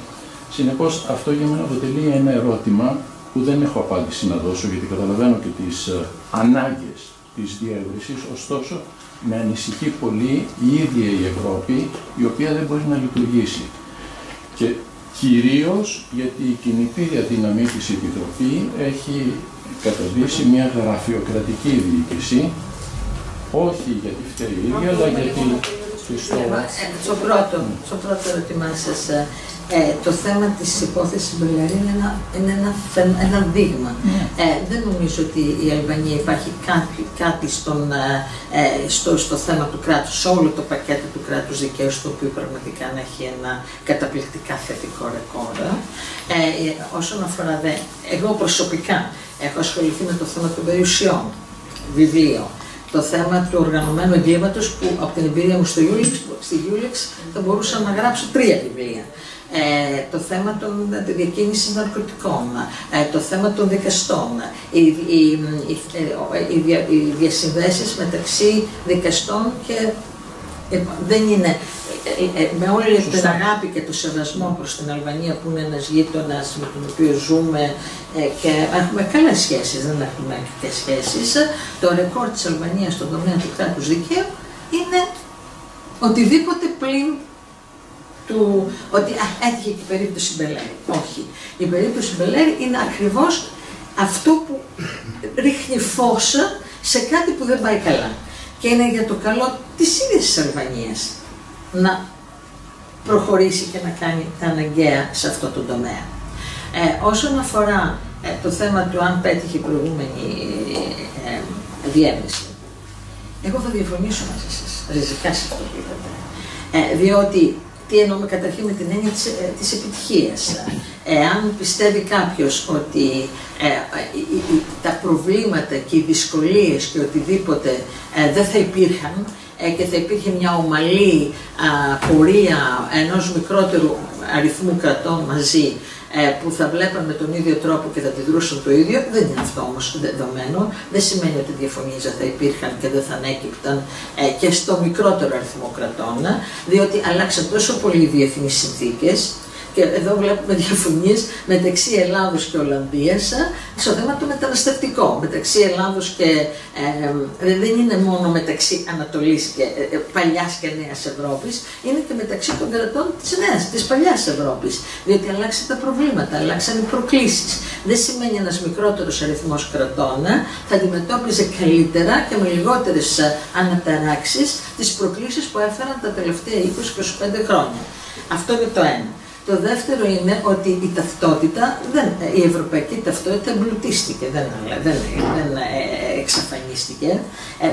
Συνεπώς αυτό για μένα αποτελεί ένα ερώτημα που δεν έχω απάντηση να δώσω, γιατί καταλαβαίνω και τις ανάγκες της διεύρυνσης, ωστόσο με ανησυχεί πολύ η ίδια η Ευρώπη, η οποία δεν μπορεί να λειτουργήσει. Και κυρίως γιατί η κινητήρια δύναμη της Επιτροπή έχει καταδείξει μια γραφειοκρατική διοίκηση, όχι γιατί φταίει η ίδια, αλλά γιατί στο πρώτο ερώτημά σας, το θέμα της υπόθεσης Μπελέρη είναι ένα δείγμα. Δεν νομίζω ότι η Αλβανία υπάρχει κάτι στο θέμα του κράτους, σε όλο το πακέτο του κράτους δικαίου, στο οποίο πραγματικά να έχει ένα καταπληκτικά θετικό ρεκόρ. Όσον αφορά εγώ προσωπικά έχω ασχοληθεί με το θέμα των περιουσιών, βιβλίο. Το θέμα του οργανωμένου εγκλήματος, που από την εμπειρία μου στη Ulex θα μπορούσα να γράψω 3 βιβλία. Το θέμα της διακίνησης ναρκωτικών, το θέμα των δικαστών, οι διασυνδέσεις μεταξύ δικαστών και δεν είναι, με όλη την αγάπη και το σεβασμό προς την Αλβανία, που είναι ένας γείτονας με τον οποίο ζούμε και έχουμε καλές σχέσεις, δεν έχουμε κακές σχέσεις, το ρεκόρ της Αλβανίας στον τομέα του κράτους δικαίου είναι οτιδήποτε πλην του ότι έτυχε και η περίπτωση Μπελέρη. Όχι. Η περίπτωση Μπελέρη είναι ακριβώς αυτό που ρίχνει φως σε κάτι που δεν πάει καλά. Και είναι για το καλό της ίδιας της Αλβανίας να προχωρήσει και να κάνει τα αναγκαία σε αυτό το τομέα. Όσον αφορά το θέμα του αν πέτυχε η προηγούμενη διεύρυνση, εγώ θα διαφωνήσω μαζί σας ριζικά σε αυτό που είπατε. Διότι τι εννοούμε καταρχήν με την έννοια της επιτυχίας. Εάν πιστεύει κάποιος ότι τα προβλήματα και οι δυσκολίες και οτιδήποτε δεν θα υπήρχαν και θα υπήρχε μια ομαλή πορεία ενός μικρότερου αριθμού κρατών μαζί που θα βλέπαν με τον ίδιο τρόπο και θα αντιδρούσαν το ίδιο, δεν είναι αυτό όμως δεδομένο. Δεν σημαίνει ότι διαφωνίες θα υπήρχαν και δεν θα ανέκυπταν και στο μικρότερο αριθμό κρατών, διότι αλλάξαν τόσο πολύ οι διεθνείς συνθήκες. Και εδώ βλέπουμε διαφωνίες μεταξύ Ελλάδος και Ολλανδίας στο θέμα το μεταναστευτικό. Μεταξύ Ελλάδος και δεν είναι μόνο μεταξύ Ανατολής και παλιάς και νέας Ευρώπης, είναι και μεταξύ των κρατών της παλιάς Ευρώπης. Διότι αλλάξαν τα προβλήματα, αλλάξαν οι προκλήσεις. Δεν σημαίνει ένας μικρότερος αριθμός κρατών θα αντιμετώπιζε καλύτερα και με λιγότερες αναταράξεις τις προκλήσεις που έφεραν τα τελευταία 20-25 χρόνια. Αυτό είναι το ένα. Το δεύτερο είναι ότι η ταυτότητα, η ευρωπαϊκή ταυτότητα εμπλουτίστηκε, δεν εξαφανίστηκε,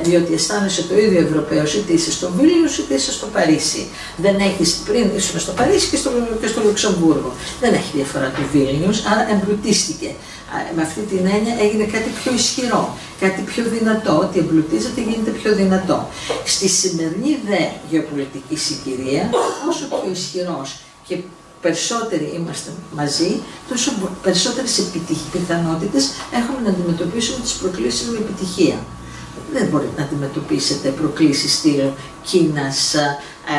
διότι αισθάνεσαι το ίδιο Ευρωπαίος είτε είσαι στο Βίλνιους είτε είσαι στο Παρίσι. Δεν έχεις, πριν ήσουν στο Παρίσι και στο Λουξεμβούργο. Δεν έχει διαφορά του Βίλνιους, άρα εμπλουτίστηκε. Με αυτή την έννοια έγινε κάτι πιο ισχυρό, κάτι πιο δυνατό. Ότι εμπλουτίζεται γίνεται πιο δυνατό. Στη σημερινή δε γεωπολιτική συγκυρία, όσο πιο ισχυρός και περισσότεροι είμαστε μαζί, τόσο περισσότερες πιθανότητες έχουμε να αντιμετωπίσουμε τις προκλήσεις με επιτυχία. Δεν μπορείτε να αντιμετωπίσετε προκλήσεις στυλ Κίνας,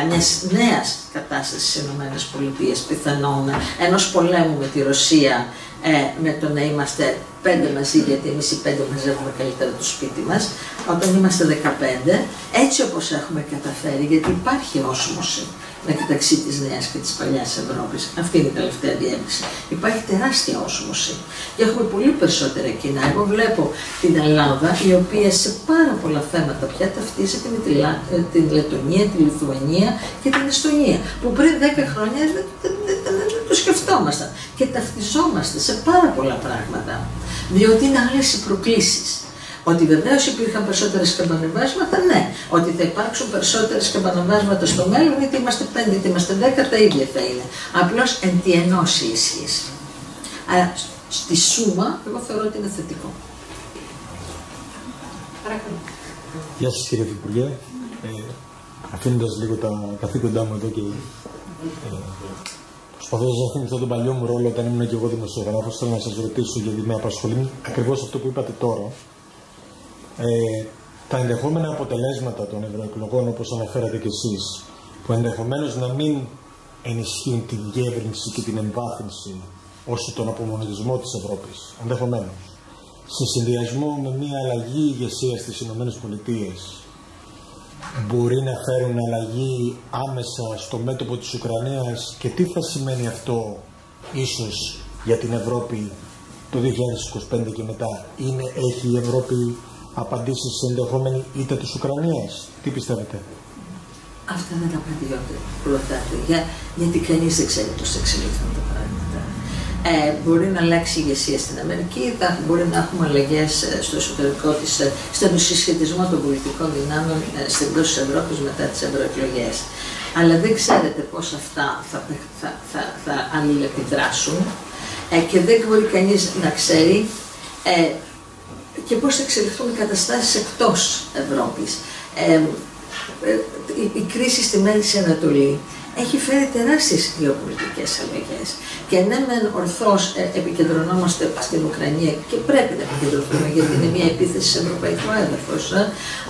μιας νέας κατάστασης στις ΗΠΑ, πιθανόν ενός πολέμου με τη Ρωσία, με το να είμαστε 5 μαζί, γιατί εμείς οι 5 μαζεύουμε καλύτερα το σπίτι μας, όταν είμαστε 15, έτσι όπως έχουμε καταφέρει, γιατί υπάρχει όσμωση μεταξύ της νέας και της παλιάς Ευρώπης. Αυτή είναι η τελευταία διεύθυνση. Υπάρχει τεράστια όσμωση και έχουμε πολύ περισσότερα κοινά. Εγώ βλέπω την Ελλάδα, η οποία σε πάρα πολλά θέματα πια ταυτίζεται με την Λετωνία, τη Λιθουανία και την Εστονία, που πριν 10 χρόνια δεν το σκεφτόμασταν και ταυτιζόμαστε σε πάρα πολλά πράγματα, διότι είναι άλλες οι προκλήσεις. Ότι βεβαίως υπήρχαν περισσότερα σκαμπανεβάσματα, ναι. Ότι θα υπάρξουν περισσότερα σκαμπανεβάσματα στο μέλλον, είτε είμαστε 5 είτε είμαστε 10, τα ίδια θα είναι. Απλώς εν τη ενώση ισχύς. Άρα στη σούμα, εγώ θεωρώ ότι είναι θετικό. Γεια σας κύριε Υπουργέ. Αφήνοντας λίγο τα καθήκοντά μου εδώ και προσπαθώντας να θυμηθώ τον παλιό μου ρόλο όταν ήμουν και εγώ δημοσιογράφος, θέλω να σας ρωτήσω, γιατί με απασχολεί ακριβώς αυτό που είπατε τώρα. Τα ενδεχόμενα αποτελέσματα των ευρωεκλογών, όπως αναφέρατε κι εσείς, που ενδεχομένως να μην ενισχύουν τη διεύρυνση και την εμβάθυνση όσο τον απομονωτισμό της Ευρώπης, ενδεχομένως, σε συνδυασμό με μια αλλαγή ηγεσία στις ΗΠΑ, μπορεί να φέρουν αλλαγή άμεσα στο μέτωπο της Ουκρανίας, και τι θα σημαίνει αυτό ίσως για την Ευρώπη το 2025 και μετά? Έχει η Ευρώπη απαντήσεις σε ενδεχόμενη ήττα της Ουκρανίας? Τι πιστεύετε? Αυτά δεν απαντιόνται, γιατί κανείς δεν ξέρει πώς θα εξελιχθούν τα πράγματα. Μπορεί να αλλάξει η ηγεσία στην Αμερική, μπορεί να έχουμε αλλαγές στο εσωτερικό της, στον συσχετισμό των πολιτικών δυνάμεων εντός της Ευρώπης μετά τις ευρωεκλογές. Αλλά δεν ξέρετε πώς αυτά θα αλληλεπιδράσουν και δεν μπορεί κανείς να ξέρει και πώς θα εξελιχθούν οι καταστάσεις εκτός Ευρώπης. Η κρίση στη Μέση Ανατολή έχει φέρει τεράστιες γεωπολιτικές αλλαγές. Και ναι, μεν ορθώς επικεντρωνόμαστε στην Ουκρανία και πρέπει να επικεντρωθούμε γιατί είναι μια επίθεση σε ευρωπαϊκό έδαφος,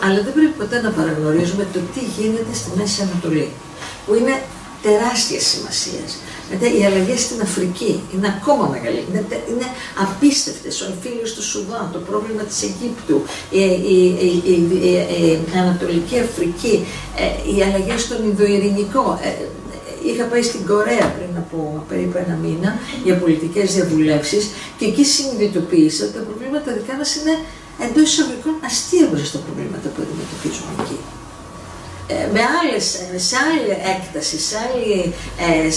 αλλά δεν πρέπει ποτέ να παραγνωρίζουμε το τι γίνεται στη Μέση Ανατολή, που είναι τεράστιας σημασίας. Μετά οι αλλαγές στην Αφρική είναι ακόμα μεγαλύτερες, είναι απίστευτες. Ο εμφύλιος του Σουδάν, το πρόβλημα της Αιγύπτου, η Ανατολική Αφρική, οι αλλαγές στον Ινδοειρηνικό. Είχα πάει στην Κορέα πριν από περίπου ένα μήνα για πολιτικές διαβουλεύσεις και εκεί συνειδητοποίησα ότι τα προβλήματα δικά μας είναι εντός εισαγωγικών αστεία μπροστά στα προβλήματα που αντιμετωπίζουμε εκεί. Σε άλλη έκταση,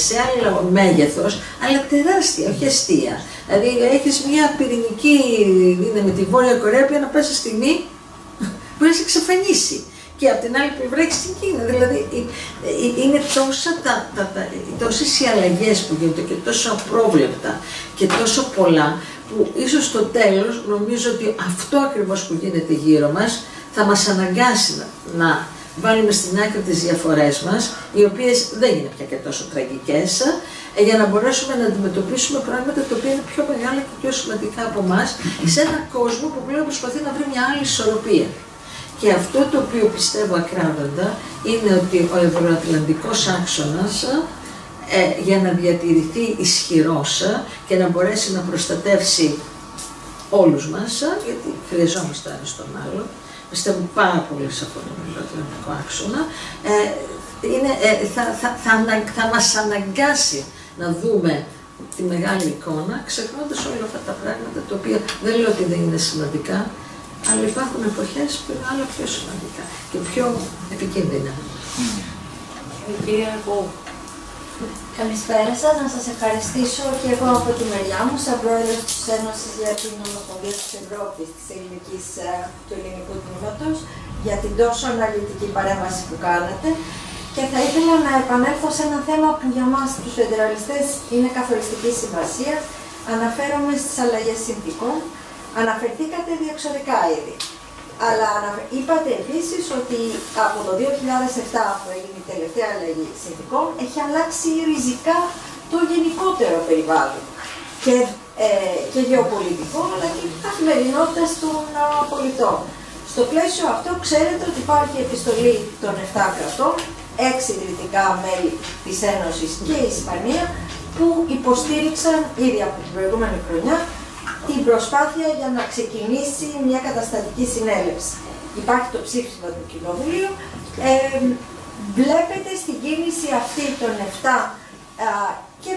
σε άλλο μέγεθος, αλλά τεράστια, όχι αστεία. Δηλαδή έχεις μια πυρηνική δύναμη τη Βόρεια Κορέα που να πάσα στιγμή μπορεί να σε εξαφανίσει. Και από την άλλη πλευρά έχεις την Κίνα. Δηλαδή είναι τόσες οι αλλαγές που γίνονται και τόσο απρόβλεπτα και τόσο πολλά που ίσως στο τέλος νομίζω ότι αυτό ακριβώς που γίνεται γύρω μας θα μας αναγκάσει να βάλουμε στην άκρη τις διαφορές μας, οι οποίες δεν είναι πια και τόσο τραγικές, για να μπορέσουμε να αντιμετωπίσουμε πράγματα τα οποία είναι πιο μεγάλα και πιο σημαντικά από εμάς, σε έναν κόσμο που πλέον προσπαθεί να βρει μια άλλη ισορροπία. Και αυτό το οποίο πιστεύω ακράδαντα είναι ότι ο ευρωατλαντικός άξονας για να διατηρηθεί ισχυρός και να μπορέσει να προστατεύσει όλους μας, γιατί χρειαζόμαστε ένα στον άλλο, πιστεύω πάρα πολύ σε αυτόν τον ευρωατλαντικό άξονα, θα μας αναγκάσει να δούμε τη μεγάλη εικόνα, ξεχνώντας όλα αυτά τα πράγματα, τα οποία δεν λέω ότι δεν είναι σημαντικά, αλλά υπάρχουν εποχές που είναι άλλα πιο σημαντικά και πιο επικίνδυνα. Κυρία Αργού. Καλησπέρα σας. Να σας ευχαριστήσω και εγώ από τη μεριά μου, σαν πρόεδρος της Ένωσης για την Ομοσπονδία της Ευρώπης, του ελληνικού τμήματος, για την τόσο αναλυτική παρέμβαση που κάνατε. Και θα ήθελα να επανέλθω σε ένα θέμα που για μας τους φεντεραλιστές είναι καθοριστική σημασία. Αναφέρομαι στις αλλαγές συνθήκων. Αναφερθήκατε διεξοδικά ήδη. Αλλά είπατε επίσης ότι από το 2007 που έγινε η τελευταία αλλαγή συνθήκων έχει αλλάξει ριζικά το γενικότερο περιβάλλον και γεωπολιτικό αλλά και καθημερινότητας των πολιτών. Στο πλαίσιο αυτό ξέρετε ότι υπάρχει επιστολή των 7 κρατών, 6 ιδρυτικά μέλη της Ένωσης και η Ισπανία που υποστήριξαν ήδη από την προηγούμενη χρονιά την προσπάθεια για να ξεκινήσει μια καταστατική συνέλευση. Υπάρχει το ψήφισμα του Κοινοβουλίου. Βλέπετε στην κίνηση αυτή των 7 και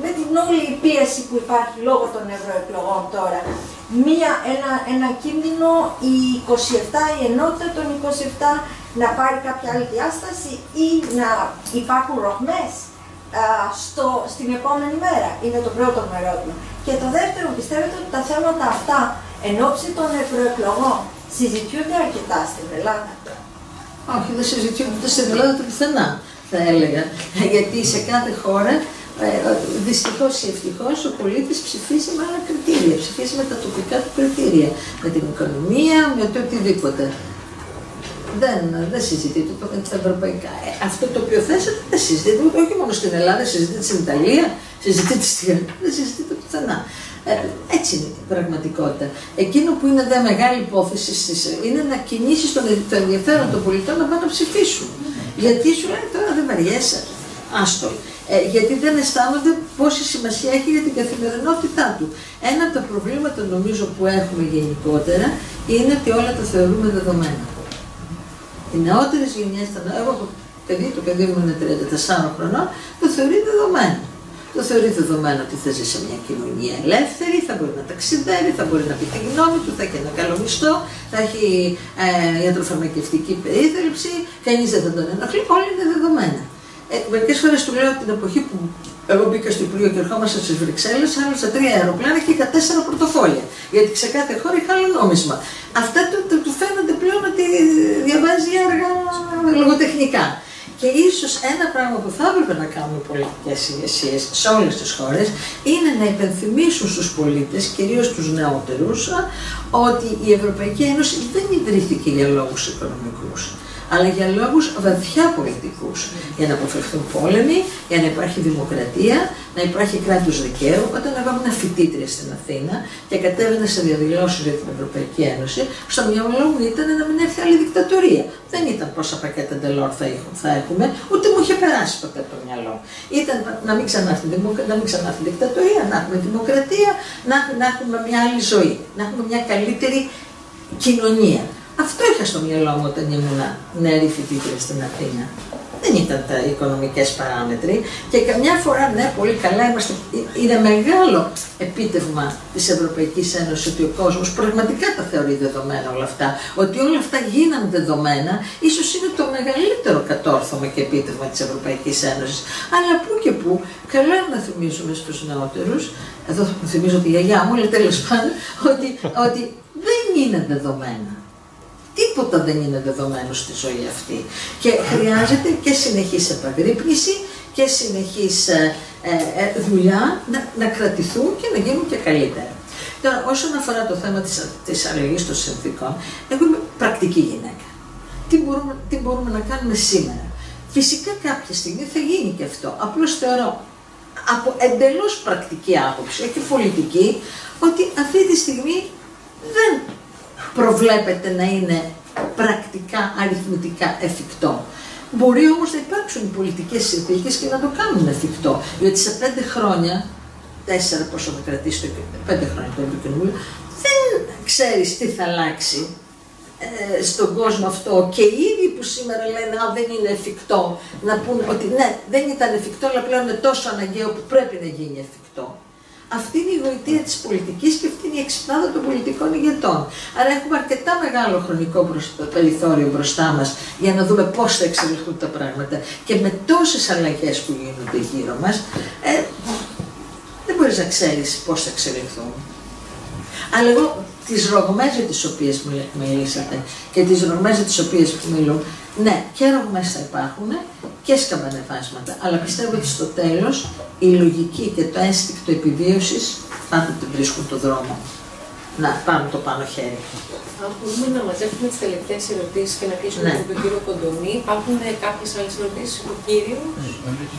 με την όλη πίεση που υπάρχει λόγω των ευρωεκλογών τώρα, ένα κίνδυνο η 27, η ενότητα των 27 να πάρει κάποια άλλη διάσταση ή να υπάρχουν ροχμές στην επόμενη μέρα, είναι το πρώτο μου ερώτημα. Και το δεύτερο, πιστεύετε ότι τα θέματα αυτά εν ώψη των ευρωεκλογών συζητιούνται αρκετά στην Ελλάδα? Όχι, δεν συζητιούνται στην Ελλάδα το πουθενά, θα έλεγα. Γιατί σε κάθε χώρα, δυστυχώς ή ευτυχώς, ο πολίτης ψηφίζει με άλλα κριτήρια, ψηφίζει με τα τοπικά του κριτήρια, με την οικονομία, με το οτιδήποτε. Δεν συζητείται τα ευρωπαϊκά. Αυτό το οποίο θέσατε δεν συζητείται όχι μόνο στην Ελλάδα, συζητείται στην Ιταλία, συζητείται στη Γαλλία, δεν συζητείται πουθενά. Έτσι είναι η πραγματικότητα. Εκείνο που είναι μεγάλη υπόθεση είναι να κινήσει το ενδιαφέρον των πολιτών να πάνε να ψηφίσουν. Γιατί σου λέει τώρα δεν βαριέσαι, άστο. Γιατί δεν αισθάνονται πόση σημασία έχει για την καθημερινότητά του. Ένα από τα προβλήματα νομίζω που έχουμε γενικότερα είναι ότι όλα τα θεωρούμε δεδομένα. Οι νεότερες γενιές, εγώ το παιδί μου είναι 34 χρονών, το θεωρεί δεδομένο. Το θεωρεί δεδομένο ότι θα ζει σε μια κοινωνία ελεύθερη, θα μπορεί να ταξιδεύει, θα μπορεί να πει τη γνώμη του, θα έχει ένα καλό μισθό, θα έχει ιατροφαρμακευτική περίθαλψη, κανείς δεν θα τον ενοχλεί, όλα είναι δεδομένα. Μερικές φορές του λέω την εποχή που εγώ μπήκα στο Υπουργείο και ερχόμαστε στις Βρυξέλλες, άλλωσα 3 αεροπλάνα και είχα 4 πορτοφόλια. Γιατί σε κάθε χώρα είχα άλλο νόμισμα. Αυτά του φαίνονται πλέον ότι διαβάζει έργα λογοτεχνικά. Και ίσως ένα πράγμα που θα έπρεπε να κάνουν οι πολιτικές ηγεσίες σε όλες τις χώρες είναι να υπενθυμίσουν στους πολίτες, κυρίως τους νεότερους, ότι η Ευρωπαϊκή Ένωση δεν ιδρύθηκε για λόγους οικονομικούς, αλλά για λόγους βαθιά πολιτικούς. Για να αποφευθούν πόλεμοι, για να υπάρχει δημοκρατία, να υπάρχει κράτος δικαίου. Όταν εγώ ήμουν φοιτήτρια στην Αθήνα και κατέβαινα σε διαδηλώσεις για την Ευρωπαϊκή Ένωση, στο μυαλό μου ήταν να μην έρθει άλλη δικτατορία. Δεν ήταν πόσα πακέτα Ντελόρ θα έχουμε, ούτε μου είχε περάσει ποτέ από το μυαλό. Ήταν να μην ξανάρθει δικτατορία, να έχουμε δημοκρατία, να έχουμε μια άλλη ζωή, να έχουμε μια καλύτερη κοινωνία. Αυτό είχα στο μυαλό μου όταν ήμουν νεαρή φοιτήτρια στην Αθήνα. Δεν ήταν τα οικονομικές παράμετροι και καμιά φορά, ναι, πολύ καλά είμαστε. Είναι μεγάλο επίτευγμα της Ευρωπαϊκής Ένωσης ότι ο κόσμος πραγματικά τα θεωρεί δεδομένα όλα αυτά. Ότι όλα αυτά γίνανε δεδομένα, ίσως είναι το μεγαλύτερο κατόρθωμα και επίτευγμα της Ευρωπαϊκής Ένωσης. Αλλά που και που, καλά να θυμίζουμε στους νεότερους, εδώ θυμίζω τη γιαγιά μου, αλλά τέλος πάντων, ότι δεν είναι δεδομένα. Τίποτα δεν είναι δεδομένο στη ζωή αυτή και χρειάζεται και συνεχής επαγρύπνηση και συνεχής δουλειά να κρατηθούν και να γίνουν και καλύτερα. Τώρα, όσον αφορά το θέμα της αλλαγής των συνθήκων, εγώ είμαι πρακτική γυναίκα. Τι μπορούμε να κάνουμε σήμερα? Φυσικά κάποια στιγμή θα γίνει και αυτό. Απλώς θεωρώ από εντελώς πρακτική άποψη και πολιτική ότι αυτή τη στιγμή δεν προβλέπεται να είναι πρακτικά, αριθμητικά εφικτό. Μπορεί όμως να υπάρξουν οι πολιτικές συνθήκες και να το κάνουν εφικτό. Γιατί σε 5 χρόνια, 4 πόσο θα κρατήσει, 5 χρόνια το Ευρωκοινοβούλιο, δεν ξέρεις τι θα αλλάξει στον κόσμο αυτό. Και οι ίδιοι που σήμερα λένε δεν είναι εφικτό, να πούνε ότι ναι, δεν ήταν εφικτό, αλλά πλέον είναι τόσο αναγκαίο που πρέπει να γίνει εφικτό. Αυτή είναι η γοητεία της πολιτικής και αυτή είναι η εξυπνάδα των πολιτικών ηγετών. Άρα έχουμε αρκετά μεγάλο χρονικό περιθώριο μπροστά μας για να δούμε πώς θα εξελιχθούν τα πράγματα. Και με τόσες αλλαγές που γίνονται γύρω μας, δεν μπορείς να ξέρεις πώς θα εξελιχθούν. Αλλά εγώ τις ρογμές για τις οποίες μιλήσατε και τις ρογμές για τις οποίες μιλούν, ναι, και ρογμές θα υπάρχουν και σκαμπανεβάσματα, αλλά πιστεύω ότι στο τέλος η λογική και το ένστικτο επιβίωσης πάντοτε βρίσκουν τον δρόμο να πάρουν το πάνω χέρι. Αν μπορούμε να μαζέψουμε τις τελευταίες ερωτήσεις και να κλείσουμε με τον κύριο Κοντονή, υπάρχουν κάποιες άλλες ερωτήσεις του κύριου?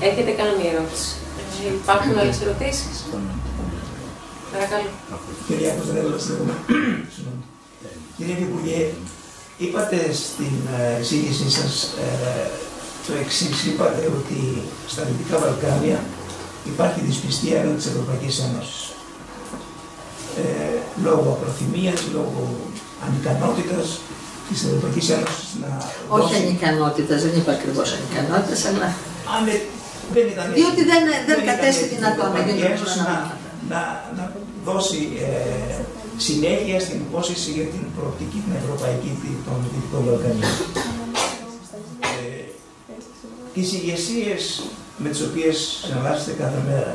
Έχετε κάνει μια ερώτηση? Υπάρχουν άλλες ερωτήσεις? Παρακαλώ. Κυρία Κωνσταντέλα, κύριε Υπουργέ, είπατε στην εισήγησή σας το εξής, είπατε ότι στα Δυτικά Βαλκάνια υπάρχει δυσπιστία έναντι της Ευρωπαϊκής Ένωσης. Λόγω απροθυμίας, λόγω ανικανότητας της Ευρωπαϊκής Ένωσης να όχι δώσει... ανικανότητας, δεν είπα ακριβώς ανικανότητας, αλλά δεν ήταν διότι δεν κατέστη δυνατόν να γίνει να δώσει συνέχεια στην υπόσχεση για την προοπτική την ευρωπαϊκή των Δυτικών Βαλκανίων. Τις ηγεσίες με τις οποίες συναλλάσσετε κάθε μέρα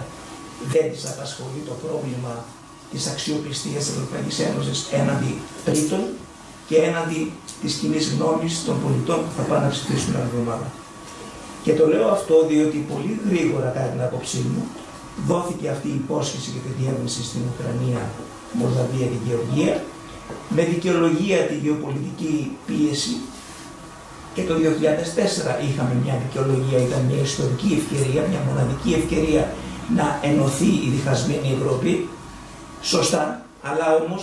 δεν τις απασχολεί το πρόβλημα της αξιοπιστίας της Ευρωπαϊκής Ένωσης έναντι τρίτων και έναντι της κοινής γνώμης των πολιτών που θα πάνε να ψηφίσουν την εβδομάδα. Και το λέω αυτό διότι πολύ γρήγορα, κατά την άποψή μου, δόθηκε αυτή η υπόσχεση για τη διεύρυνση στην Ουκρανία, Μολδαβία και Γεωργία, με δικαιολογία τη γεωπολιτική πίεση. Και το 2004 είχαμε μια δικαιολογία, ήταν μια ιστορική ευκαιρία, μια μοναδική ευκαιρία να ενωθεί η διχασμένη Ευρώπη. Σωστά, αλλά όμως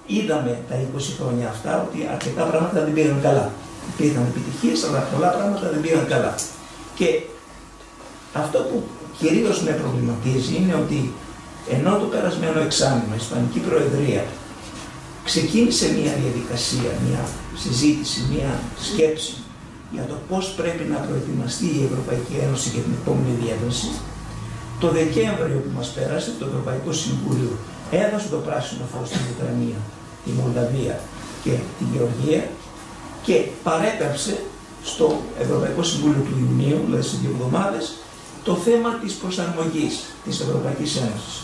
είδαμε τα 20 χρόνια αυτά ότι αρκετά πράγματα δεν πήγαν καλά. Υπήρχαν επιτυχίες, αλλά πολλά πράγματα δεν πήγαν καλά. Και αυτό που κυρίως με προβληματίζει είναι ότι ενώ το περασμένο εξάμηνο η Ισπανική Προεδρία ξεκίνησε μια διαδικασία, μια συζήτηση, μια σκέψη για το πώς πρέπει να προετοιμαστεί η Ευρωπαϊκή Ένωση για την επόμενη διεύρυνση, το Δεκέμβριο που μας πέρασε το Ευρωπαϊκό Συμβούλιο έδωσε το πράσινο φως στην Ουκρανία, τη Μολδαβία και τη Γεωργία και παρέπεμψε στο Ευρωπαϊκό Συμβούλιο του Ιουνίου, δηλαδή σε 2 εβδομάδες, το θέμα της προσαρμογής της Ευρωπαϊκής Ένωσης.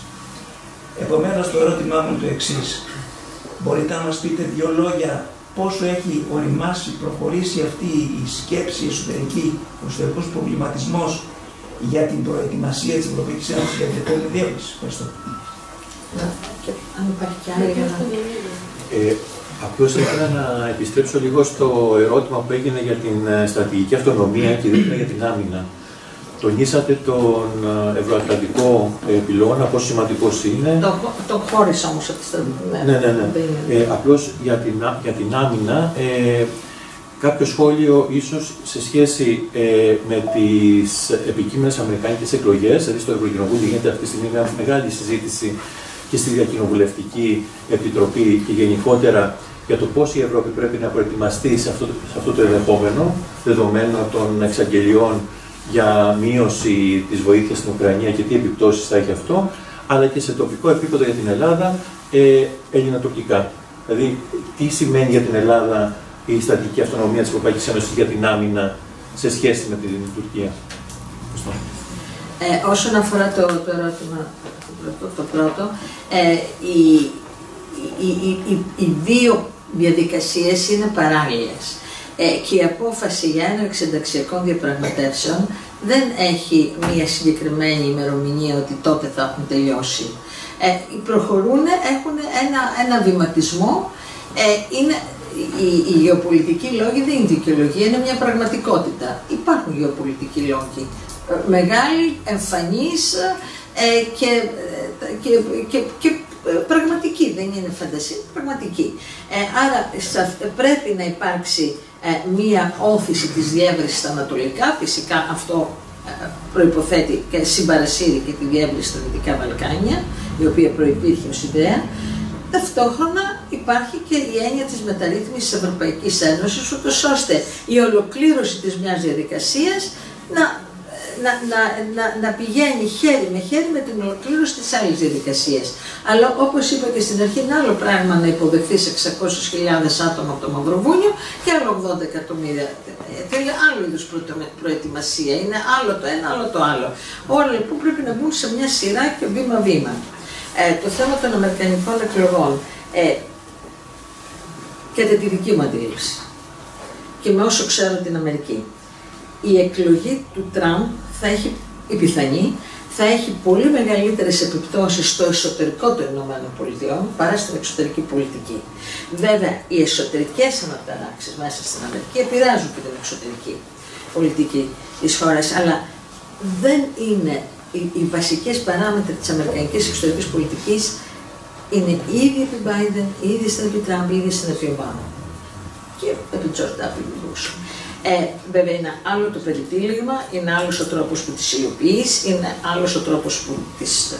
Επομένως, το ερώτημά μου είναι το εξής. Μπορείτε να μας πείτε 2 λόγια πόσο έχει οριμάσει, προχωρήσει αυτή η σκέψη εσωτερική, ο εσωτερικός προβληματισμός για την προετοιμασία της Ευρωπαϊκής Ένωσης για την επόμενη διεύρυνση. Ευχαριστώ. Αν υπάρχει κι άλλη. Απλώς ήθελα να επιστρέψω λίγο στο ερώτημα που έγινε για την στρατηγική αυτονομία και ιδιαίτερα για την άμυνα. Τονίσατε τον ευρωατλαντικό πυλώνα, πόσο σημαντικός είναι. Το χώρισα όμως από τη στρατηγική. Ναι. Απλώς για την άμυνα, κάποιο σχόλιο ίσως σε σχέση με τις επικείμενες αμερικανικές εκλογές, δηλαδή στο Ευρωκοινοβούλιο γίνεται αυτή τη στιγμή μια μεγάλη συζήτηση και στη Διακοινοβουλευτική Επιτροπή και γενικότερα για το πώς η Ευρώπη πρέπει να προετοιμαστεί σε αυτό το ενδεχόμενο, δεδομένου των εξαγγελιών για μείωση της βοήθειας στην Ουκρανία και τι επιπτώσεις θα έχει αυτό, αλλά και σε τοπικό επίπεδο για την Ελλάδα, ελληνοτουρκικά. Δηλαδή, τι σημαίνει για την Ελλάδα η στρατηγική αυτονομία της Ευρωπαϊκής Ένωσης για την άμυνα σε σχέση με την Τουρκία. Όσον αφορά το ερώτημα το πρώτο, οι 2 διαδικασίες είναι παράλληλες και η απόφαση για έναρξη ενταξιακών διαπραγματεύσεων δεν έχει μία συγκεκριμένη ημερομηνία ότι τότε θα έχουν τελειώσει. Προχωρούν, έχουν ένα βηματισμό, οι γεωπολιτικοί λόγοι δεν είναι δικαιολογία, είναι μια πραγματικότητα. Υπάρχουν γεωπολιτικοί λόγοι, μεγάλοι, εμφανείς και πραγματικοί, δεν είναι φαντασία, πραγματικοί. Άρα πρέπει να υπάρξει μία όθηση της διεύρυνσης στα ανατολικά, φυσικά αυτό προϋποθέτει και συμπαρασύρει και τη διεύρυνση στα Δυτικά Βαλκάνια, η οποία προϋπήρχε ως ιδέα. Ταυτόχρονα υπάρχει και η έννοια της μεταρρύθμισης της Ευρωπαϊκής Ένωσης, ούτως ώστε η ολοκλήρωση της μιας διαδικασίας να πηγαίνει χέρι με χέρι με την ολοκλήρωση της άλλης διαδικασίας. Αλλά όπως είπα και στην αρχή, είναι άλλο πράγμα να υποδεχθείς 600.000 άτομα από το Μαυροβούνιο και άλλο 80 εκατομμύρια. Θέλει άλλο είδους προετοιμασία. Είναι άλλο το ένα, άλλο το άλλο. Όλα λοιπόν πρέπει να μπουν σε μια σειρά και βήμα-βήμα. Το θέμα των αμερικανικών εκλογών, κατά τη δική μου αντίληψη και με όσο ξέρω την Αμερική, η εκλογή του Τραμπ θα έχει, η πιθανή, θα έχει πολύ μεγαλύτερες επιπτώσεις στο εσωτερικό των ΗΠΑ παρά στην εξωτερική πολιτική. Βέβαια, οι εσωτερικές αναταράξεις μέσα στην Αμερική επηρεάζουν και την εξωτερική πολιτική της χώρας, αλλά δεν είναι οι βασικές παράμετροι της αμερικανικής εξωτερικής πολιτικής είναι ήδη επί Biden, ήδη στην επί Τραμπ, ήδη στην επί Ομπάμα και επί George W. Bush. Βέβαια είναι άλλο το περιτύλιγμα, είναι άλλος ο τρόπος που τις υλοποιείς, είναι άλλος ο τρόπος που τις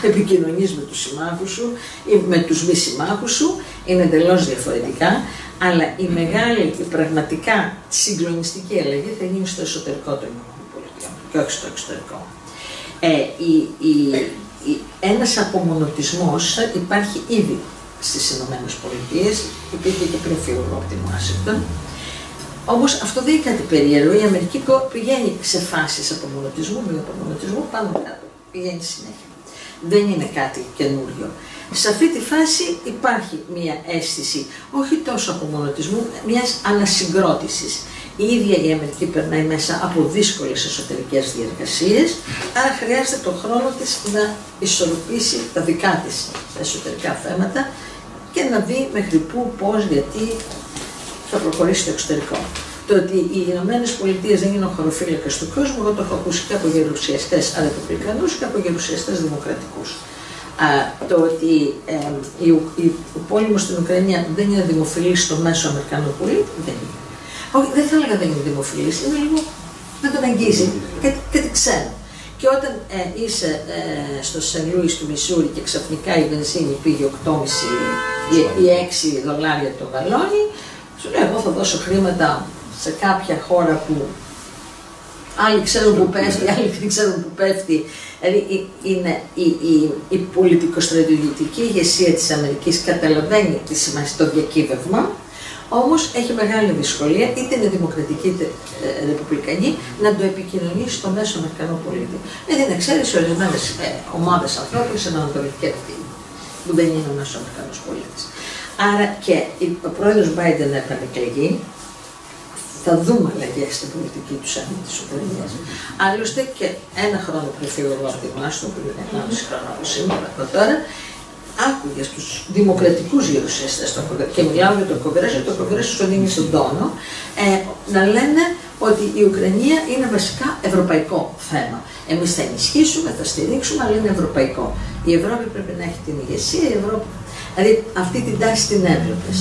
επικοινωνείς με τους συμμάχους σου ή με τους μη συμμάχους σου, είναι εντελώς διαφορετικά, αλλά η μεγάλη και πραγματικά συγκλονιστική αλλαγή θα γίνει στο εσωτερικό των ΗΠΑ και όχι στο εξωτερικό. Ένας απομονωτισμός υπάρχει ήδη στις ΗΠΑ, υπήρχε και πριν φύγω από την Ουάσιγκτον. Όμως αυτό δεν είναι κάτι περίεργο, η Αμερική πηγαίνει σε φάσεις απομονωτισμού, μη απομονωτισμού, πάνω κάτω, πηγαίνει συνέχεια. Δεν είναι κάτι καινούριο. Σε αυτή τη φάση υπάρχει μία αίσθηση, όχι τόσο απομονωτισμού, μιας ανασυγκρότησης. Η ίδια η Αμερική περνάει μέσα από δύσκολες εσωτερικές διαδικασίες, άρα χρειάζεται τον χρόνο της να ισορροπήσει τα δικά της εσωτερικά θέματα και να δει μέχρι πού, πώς, γιατί θα προχωρήσει το εξωτερικό. Το ότι οι Ηνωμένες Πολιτείες δεν είναι ο χωροφύλακας του κόσμου, εγώ το έχω ακούσει και από γερουσιαστές ρεπουμπλικανούς και από γερουσιαστές δημοκρατικούς. Το ότι ο πόλεμος στην Ουκρανία δεν είναι δημοφιλής στο μέσο Αμερικανό πολίτη, δεν είναι. Όχι, δεν θα έλεγα δεν είναι δημοφιλής, είναι λίγο, δεν τον αγγίζει και τι ξέρω. Και όταν είσαι στο Σεν Λούις του Μισούρι και ξαφνικά η βενζίνη πήγε 8,5 ή 6 δολάρια το γαλόνι, σου λέει εγώ θα δώσω χρήματα σε κάποια χώρα που άλλοι ξέρουν που πέφτει, άλλοι δεν ξέρουν που πέφτει. Δηλαδή είναι η πολιτικοστρατηγική ηγεσία της Αμερικής καταλαβαίνει τη σημασία, το διακύβευμα, Όμως έχει μεγάλη δυσκολία, είτε είναι δημοκρατική είτε ρεπουμπλικανή, να το επικοινωνήσει στο μέσο Αμερικανό πολίτη. Δεν ξέρει ορισμένες ομάδες ανθρώπων σε ανατολική ευθύνη, που δεν είναι ο μέσο Αμερικανός πολίτης. Άρα και ο πρόεδρος Biden επανεκλεγεί. Θα δούμε αλλαγές στην πολιτική του έναντι της Ουκρανίας. Άλλωστε και ένα χρόνο πριν φύγω εγώ από τη Μάστο, που είναι 1,5 χρόνο από σήμερα, από τώρα, άκουγε στους δημοκρατικούς γερουσιαστές και μιλάω για το Κογκρέσο σου δίνει στον τόνο, να λένε ότι η Ουκρανία είναι βασικά ευρωπαϊκό θέμα. Εμείς θα ενισχύσουμε, θα στηρίξουμε, αλλά είναι ευρωπαϊκό. Η Ευρώπη πρέπει να έχει την ηγεσία, η Ευρώπη. Δηλαδή αυτή την τάση την έβλεπες.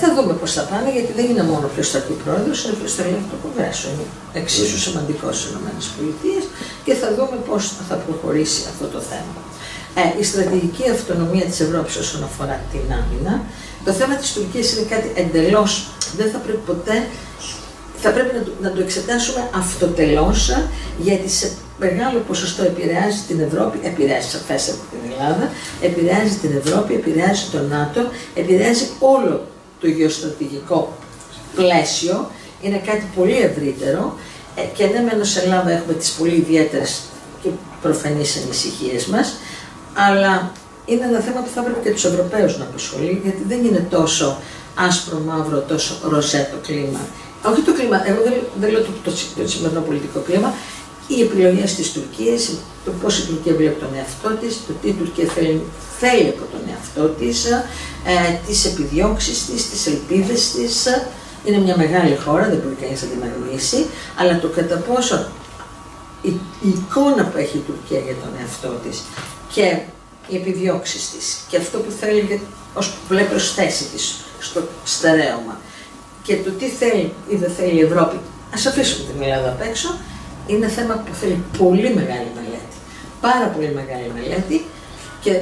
Θα δούμε πώς θα πάνε, γιατί δεν είναι μόνο ποιος θα πει πρόεδρος, είναι ποιος θα λέει το Κογκρέσο. Είναι εξίσου σημαντικό στις ΗΠΑ και θα δούμε πώς θα προχωρήσει αυτό το θέμα. Η στρατηγική αυτονομία της Ευρώπης όσον αφορά την άμυνα. Το θέμα της Τουρκίας είναι κάτι εντελώς, δεν θα πρέπει ποτέ, θα πρέπει να το εξετάσουμε αυτοτελώς, γιατί σε μεγάλο ποσοστό επηρεάζει την Ευρώπη, επηρεάζει σαφέστατα την Ελλάδα, επηρεάζει την Ευρώπη, επηρεάζει το ΝΑΤΟ, επηρεάζει όλο το γεωστρατηγικό πλαίσιο, είναι κάτι πολύ ευρύτερο και ναι μεν ως Ελλάδα έχουμε τις πολύ ιδιαίτερες και προφανείς ανησυχίες μας, αλλά είναι ένα θέμα που θα έπρεπε και τους Ευρωπαίους να απασχολεί, γιατί δεν είναι τόσο άσπρο μαύρο, τόσο ροζέ το κλίμα. Όχι το κλίμα, εγώ δεν λέω το σημερινό πολιτικό κλίμα, οι επιλογές της Τουρκίας, το πώς η Τουρκία βλέπει τον εαυτό της, το τι η Τουρκία θέλει από τον εαυτό της, τις επιδιώξεις της, τις ελπίδες της. Είναι μια μεγάλη χώρα, δεν μπορεί κανείς να την αγνοήσει, αλλά το κατά πόσο η εικόνα που έχει η Τουρκία για τον εαυτό της και οι επιδιώξεις της και αυτό που θέλει ως βλέπει ως θέση της στο στερέωμα και το τι θέλει ή δεν θέλει η Ευρώπη, ας αφήσουμε την Ελλάδα απ' έξω, είναι θέμα που θέλει πολύ μεγάλη μελέτη. Πάρα πολύ μεγάλη μελέτη και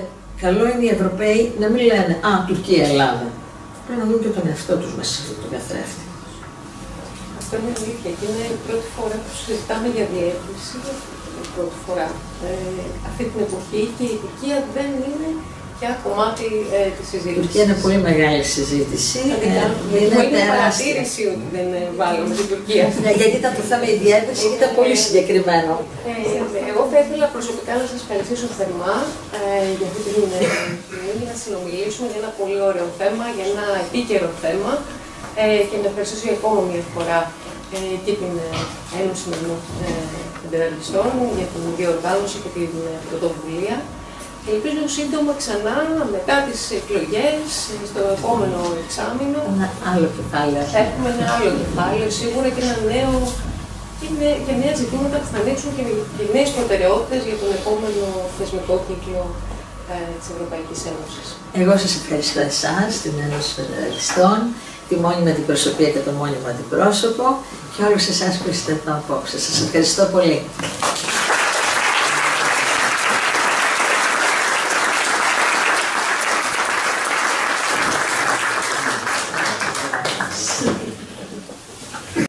καλό είναι οι Ευρωπαίοι να μην λένε «Α, Τουρκία, Ελλάδα». Πρέπει να δουν και τον εαυτό τους μέσα σε αυτό το καθρέφτη. Αυτό είναι αλήθεια και είναι η πρώτη φορά που συζητάμε για διεύρυνση. Η πρώτη φορά. Αυτή την εποχή και η Τουρκία δεν είναι πια κομμάτι της συζήτησης. Η Τουρκία είναι πολύ μεγάλη συζήτηση. Είναι παρατήρηση ότι δεν βάλαμε την Τουρκία. Ναι, γιατί ήταν το θέμα η διεύρυνση και ήταν πολύ συγκεκριμένο. Εγώ θα ήθελα προσωπικά να σας ευχαριστήσω θερμά για αυτή την ευκαιρία να συνομιλήσουμε για ένα πολύ ωραίο θέμα, για ένα επίκαιρο θέμα και να ευχαριστήσω για ακόμα μια φορά και την Ένωση Αντιδραστών για την διοργάνωση και την πρωτοβουλία. Ελπίζω σύντομα ξανά, μετά τις εκλογές, στο επόμενο εξάμηνο, ένα άλλο κεφάλαιο. Θα έχουμε ένα άλλο κεφάλαιο, σίγουρα και ένα νέο και νέα ζητήματα που θα ανοίξουν και νέες προτεραιότητες για τον επόμενο θεσμικό κύκλο της Ευρωπαϊκής Ένωσης. Εγώ σας ευχαριστώ εσάς, την Ένωση Φεδεραλιστών, τη μόνιμη αντιπροσωπεία και το μόνιμο αντιπρόσωπο και όλους εσάς που είστε εδώ απόψε. Σας ευχαριστώ πολύ.